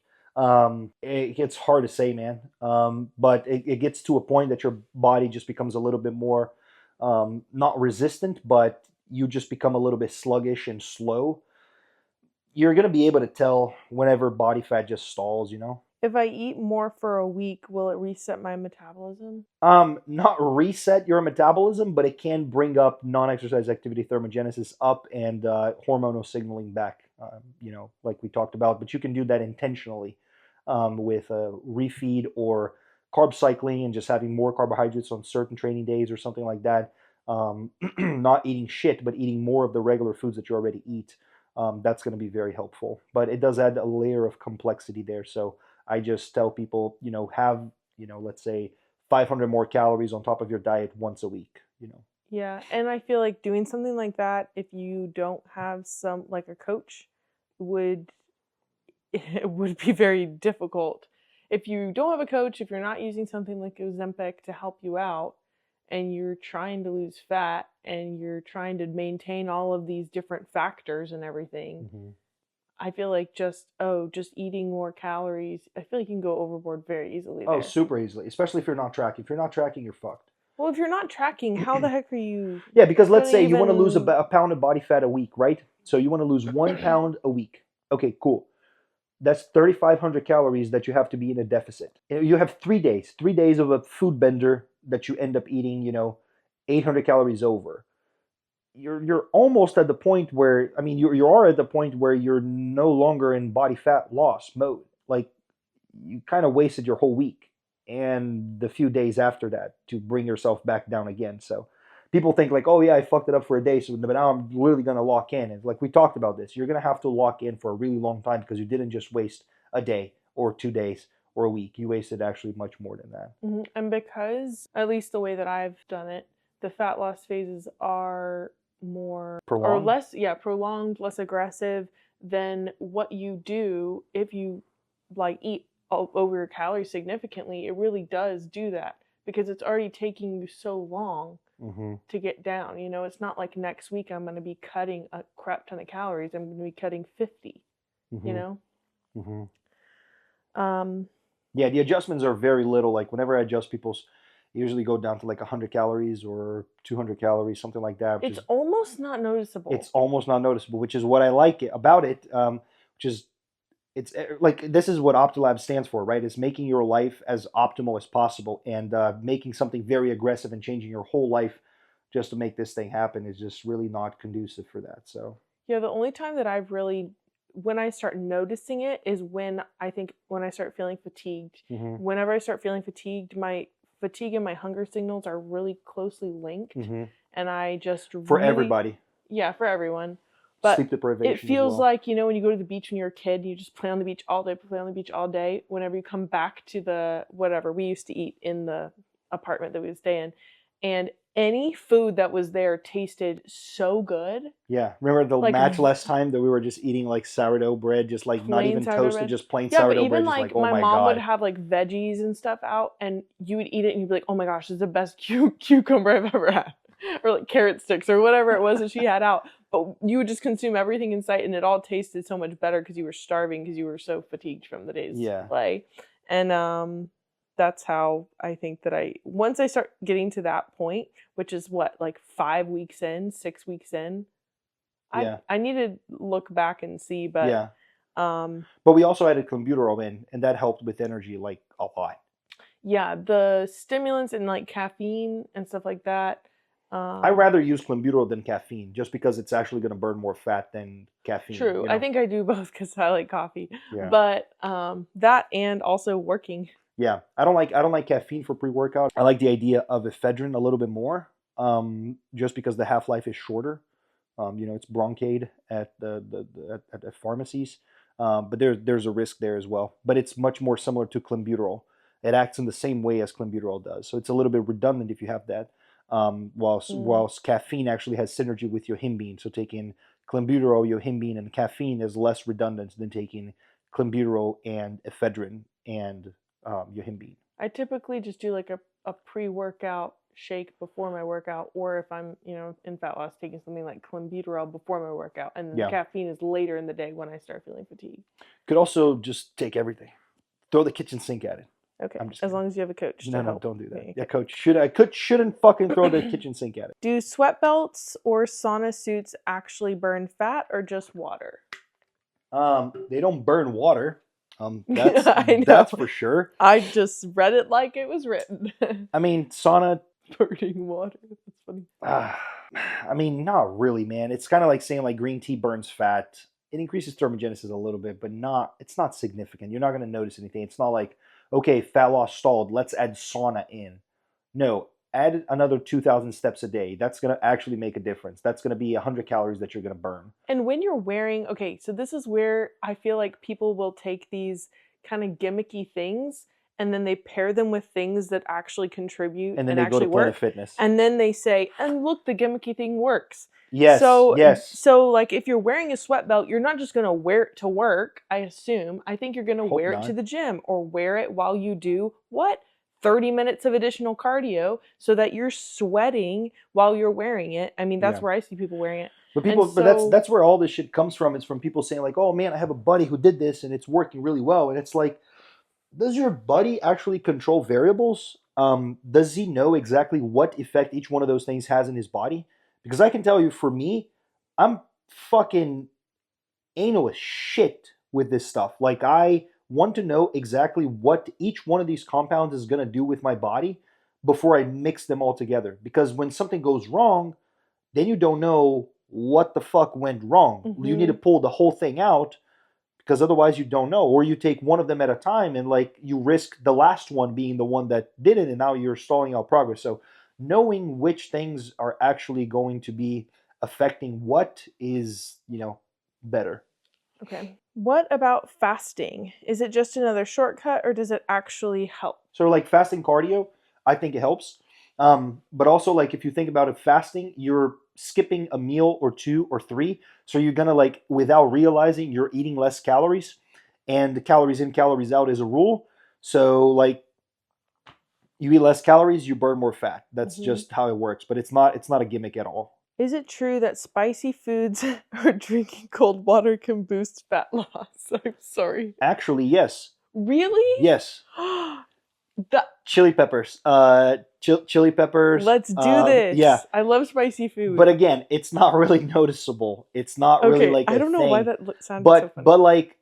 Speaker 1: It's hard to say, man. But it gets to a point that your body just becomes a little bit more, not resistant, but you just become a little bit sluggish and slow. You're going to be able to tell whenever body fat just stalls, you know?
Speaker 2: If I eat more for a week, will it reset my metabolism?
Speaker 1: Not reset your metabolism, but it can bring up non-exercise activity thermogenesis up and hormonal signaling back, like we talked about. But you can do that intentionally with a refeed or carb cycling and just having more carbohydrates on certain training days or something like that. Not eating shit, but eating more of the regular foods that you already eat. That's going to be very helpful. But it does add a layer of complexity there. So I just tell people, have, let's say 500 more calories on top of your diet once a week,
Speaker 2: Yeah, and I feel like doing something like that, if you don't have like a coach, it would be very difficult. If you don't have a coach, if you're not using something like Ozempic to help you out, and you're trying to lose fat, and you're trying to maintain all of these different factors and everything, I feel like just eating more calories, I feel like you can go overboard very easily there.
Speaker 1: Oh, super easily, especially if you're not tracking. If you're not tracking, you're fucked.
Speaker 2: Well, if you're not tracking, how the heck are you?
Speaker 1: Yeah, because let's say you want to lose a pound of body fat a week, right? So you want to lose 1 pound a week. Okay, cool. That's 3,500 calories that you have to be in a deficit. You have 3 days of a food bender that you end up eating, 800 calories over. You're almost at the point where, I mean, you are at the point where you're no longer in body fat loss mode. Like, you kind of wasted your whole week and the few days after that to bring yourself back down again. So people think like, oh yeah, I fucked it up for a day, so but now I'm really going to lock in. And like we talked about this, you're going to have to lock in for a really long time because you didn't just waste a day or 2 days or a week. You wasted actually much more than that.
Speaker 2: And because, at least the way that I've done it, the fat loss phases are more
Speaker 1: prolonged?
Speaker 2: or less, prolonged, less aggressive than what you do if you like eat over your calories significantly. It really does do that because it's already taking you so long to get down. It's not like next week I'm going to be cutting a crap ton of calories. I'm going to be cutting 50.
Speaker 1: Yeah, the adjustments are very little. Like whenever I adjust people's, I usually go down to like 100 calories or 200 calories, something like that.
Speaker 2: It's almost not noticeable.
Speaker 1: It's almost not noticeable, which is what I like about it. Which is, it's like, this is what OptiLab stands for, right? It's making your life as optimal as possible, and making something very aggressive and changing your whole life just to make this thing happen is just really not conducive for that. So
Speaker 2: yeah, the only time that I've really, when I start noticing it is when I start feeling fatigued. Whenever I start feeling fatigued, my fatigue and my hunger signals are really closely linked, and I just
Speaker 1: for everybody.
Speaker 2: Yeah, for everyone. But
Speaker 1: sleep deprivation.
Speaker 2: It feels like, when you go to the beach when you're a kid, you just play on the beach all day. Whenever you come back to the whatever we used to eat in the apartment that we would stay in, and any food that was there tasted so good.
Speaker 1: Yeah, remember the match last time that we were just eating like sourdough bread, just like not even toasted, bread. Just plain sourdough bread. Just like, oh my God. My mom
Speaker 2: would have like veggies and stuff out, and you would eat it, and you'd be like, oh my gosh, this is the best cucumber I've ever had, or like carrot sticks or whatever it was that she had out. But you would just consume everything in sight, and it all tasted so much better because you were starving, because you were so fatigued from the day's play. And that's how I think that once I start getting to that point, which is like 5 weeks in, 6 weeks in, I need to look back and see, but
Speaker 1: but we also added clenbuterol in, and that helped with energy like a lot.
Speaker 2: Yeah, the stimulants and like caffeine and stuff like that.
Speaker 1: I'd rather use clenbuterol than caffeine, just because it's actually going to burn more fat than caffeine.
Speaker 2: True, I think I do both because I like coffee. Yeah. But that and also working.
Speaker 1: Yeah, I don't like caffeine for pre-workout. I like the idea of ephedrine a little bit more, just because the half-life is shorter. It's Broncaid at at pharmacies, but there's a risk there as well. But it's much more similar to clenbuterol. It acts in the same way as clenbuterol does, so it's a little bit redundant if you have that. Whilst caffeine actually has synergy with yohimbine, so taking clenbuterol, yohimbine, and caffeine is less redundant than taking clenbuterol and ephedrine and yohimbine.
Speaker 2: I typically just do like a pre-workout shake before my workout, or if I'm, in fat loss, taking something like clenbuterol before my workout, and then the caffeine is later in the day when I start feeling fatigue.
Speaker 1: Could also just take everything, throw the kitchen sink at it.
Speaker 2: Okay, as long as you have a coach.
Speaker 1: No, don't do that. Okay. Yeah, coach shouldn't fucking throw the kitchen sink at it.
Speaker 2: Do sweat belts or sauna suits actually burn fat or just water?
Speaker 1: They don't burn water. That's for sure.
Speaker 2: I just read it like it was written.
Speaker 1: I mean, sauna
Speaker 2: burning water. That's funny.
Speaker 1: I mean, not really, man. It's kind of like saying like green tea burns fat. It increases thermogenesis a little bit, but it's not significant. You're not going to notice anything. It's not like, okay, fat loss stalled, let's add sauna in. No, add another 2,000 steps a day. That's going to actually make a difference. That's going to be 100 calories that you're going to burn.
Speaker 2: And when you're wearing, okay, so this is where I feel like people will take these kind of gimmicky things and then they pair them with things that actually contribute
Speaker 1: and then they go to Planet Fitness.
Speaker 2: And then they say, and look, the gimmicky thing works.
Speaker 1: Yes, yes.
Speaker 2: So like if you're wearing a sweat belt, you're not just going to wear it to work, I assume. I think you're going to wear it to the gym or wear it while you do what? 30 minutes of additional cardio so that you're sweating while you're wearing it. I mean, that's where I see people wearing it.
Speaker 1: But that's where all this shit comes from. It's from people saying like, oh man, I have a buddy who did this and it's working really well. And it's like, does your buddy actually control variables? Does he know exactly what effect each one of those things has in his body? Because I can tell you, for me, I'm fucking anal as shit with this stuff. Like, I want to know exactly what each one of these compounds is going to do with my body before I mix them all together. Because when something goes wrong, then you don't know what the fuck went wrong. Mm-hmm. You need to pull the whole thing out, because otherwise you don't know. Or you take one of them at a time and like you risk the last one being the one that did it, and now you're stalling out progress. So knowing which things are actually going to be affecting what is, better.
Speaker 2: Okay. What about fasting? Is it just another shortcut or does it actually help?
Speaker 1: So like fasting cardio, I think it helps. But also like if you think about it, fasting, you're skipping a meal or 2 or 3. So you're going to like, without realizing, you're eating less calories, and calories in, calories out is a rule. So like you eat less calories, you burn more fat. That's just how it works. But it's not a gimmick at all.
Speaker 2: Is it true that spicy foods or drinking cold water can boost fat loss? I'm sorry.
Speaker 1: Actually, yes.
Speaker 2: Really?
Speaker 1: Yes. Chili peppers. Chili peppers.
Speaker 2: Let's do this.
Speaker 1: Yeah.
Speaker 2: I love spicy food.
Speaker 1: But again, it's not really noticeable. It's not really like
Speaker 2: I don't know
Speaker 1: thing.
Speaker 2: why that sounded so funny.
Speaker 1: But like,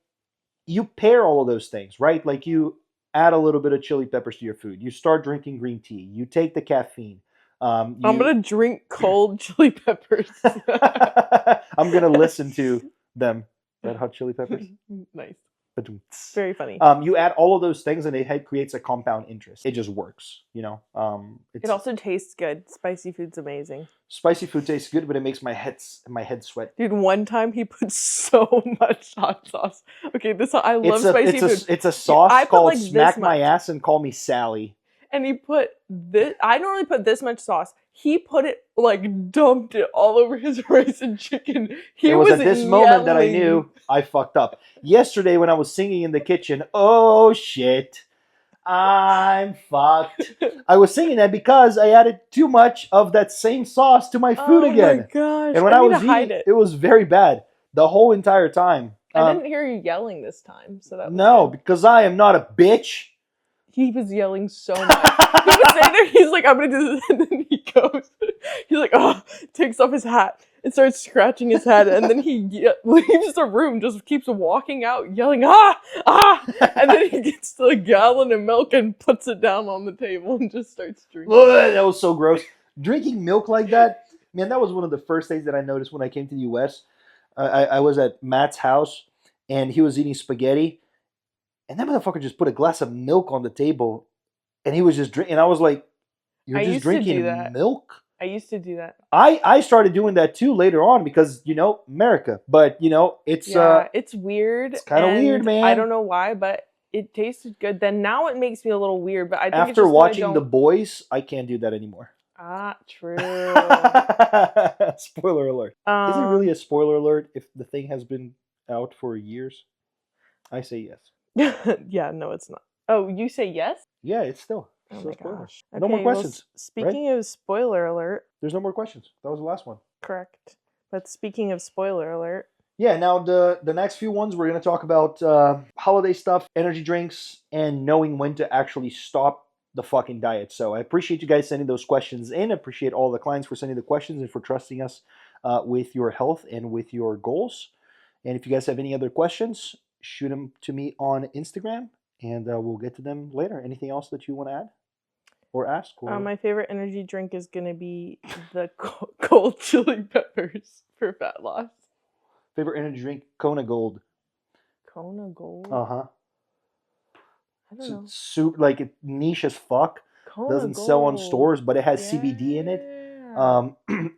Speaker 1: you pair all of those things, right? Like you add a little bit of chili peppers to your food. You start drinking green tea. You take the caffeine.
Speaker 2: I'm going to drink cold chili peppers.
Speaker 1: I'm going to listen to them. Red Hot Chili Peppers.
Speaker 2: Nice. Very funny.
Speaker 1: You add all of those things and it creates a compound interest. It just works, It
Speaker 2: also tastes good. Spicy food's amazing.
Speaker 1: Spicy food tastes good, but it makes my head sweat.
Speaker 2: Dude, one time he put so much hot sauce. Okay, I love spicy food.
Speaker 1: It's a sauce called Smack My Ass and Call Me Sally.
Speaker 2: And he put this, I normally put this much sauce. He put it, like, dumped it all over his rice and chicken. It was at this moment that I knew
Speaker 1: I fucked up. Yesterday when I was singing in the kitchen, oh shit, I'm fucked. I was singing that because I added too much of that same sauce to my food again.
Speaker 2: Oh my gosh.
Speaker 1: And when I was eating, it was very bad the whole entire time.
Speaker 2: I didn't hear you yelling this time. So that was good.
Speaker 1: Because I am not a bitch.
Speaker 2: He was yelling so much. He was sitting there, he's like, I'm going to do this. And then he goes, he's like, takes off his hat and starts scratching his head. And then he leaves the room, just keeps walking out, yelling, And then he gets to a gallon of milk and puts it down on the table and just starts drinking.
Speaker 1: That was so gross. Drinking milk like that, man, that was one of the first things that I noticed when I came to the U.S. I was at Matt's house and he was eating spaghetti. And that motherfucker just put a glass of milk on the table, and he was just drinking. And I was like, "You're just drinking milk?"
Speaker 2: I used to do that.
Speaker 1: I started doing that too later on because, you know, America. But, you know, it's
Speaker 2: it's weird.
Speaker 1: it's kinda weird,
Speaker 2: and
Speaker 1: man.
Speaker 2: I don't know why, but it tasted good. Then now it makes me a little weird, but I think it's
Speaker 1: after
Speaker 2: just 'cause
Speaker 1: watching
Speaker 2: I
Speaker 1: The
Speaker 2: don't...
Speaker 1: Boys, I can't do that anymore.
Speaker 2: True.
Speaker 1: Spoiler alert. Is it really a spoiler alert if the thing has been out for years? I say yes.
Speaker 2: Yeah, no, it's not. Oh, you say yes?
Speaker 1: Yeah, it's still.
Speaker 2: Oh
Speaker 1: Still
Speaker 2: my
Speaker 1: spoiler.
Speaker 2: gosh.
Speaker 1: No more
Speaker 2: Okay, well,
Speaker 1: questions.
Speaker 2: speaking of spoiler alert,
Speaker 1: There's no more questions. That was the last one.
Speaker 2: correct. But speaking of spoiler alert,
Speaker 1: Yeah, now the next few ones we're going to talk about holiday stuff, energy drinks, and knowing when to actually stop the fucking diet. So I appreciate you guys sending those questions in. I appreciate all the clients for sending the questions and for trusting us with your health and with your goals. And if you guys have any other questions, shoot them to me on Instagram, and we'll get to them later. Anything else that you want to add or ask? Or...
Speaker 2: my favorite energy drink is going to be the cold chili peppers for fat loss.
Speaker 1: Favorite energy drink? Kona Gold.
Speaker 2: Kona Gold?
Speaker 1: Uh-huh.
Speaker 2: I don't know.
Speaker 1: Soup, like it niche as fuck.
Speaker 2: Kona
Speaker 1: Doesn't
Speaker 2: Gold.
Speaker 1: sell on stores, but it has CBD in it.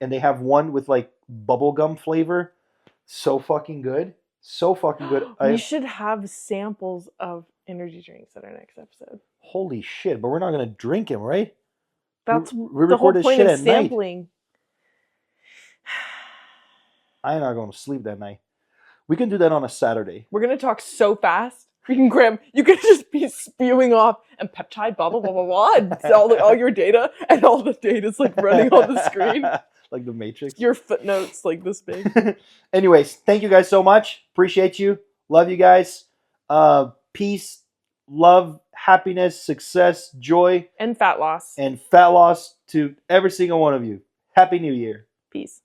Speaker 1: And they have one with like bubblegum flavor. So fucking good. So fucking good.
Speaker 2: We should have samples of energy drinks at our next episode.
Speaker 1: Holy shit, but we're not going to drink them, right?
Speaker 2: That's
Speaker 1: we
Speaker 2: the whole
Speaker 1: record this
Speaker 2: point
Speaker 1: shit
Speaker 2: of
Speaker 1: at night.
Speaker 2: sampling.
Speaker 1: I'm not going to sleep that night. We can do that on a Saturday.
Speaker 2: We're going to talk so fast. You can just be spewing off and peptide, blah, blah, blah, blah, blah. And all your data, and all the data's like running on the screen.
Speaker 1: Like the Matrix.
Speaker 2: Your footnotes like this big.
Speaker 1: Anyways, thank you guys so much. Appreciate you. Love you guys. Peace, love, happiness, success, joy.
Speaker 2: And fat loss.
Speaker 1: And fat loss to every single one of you. Happy New Year.
Speaker 2: Peace.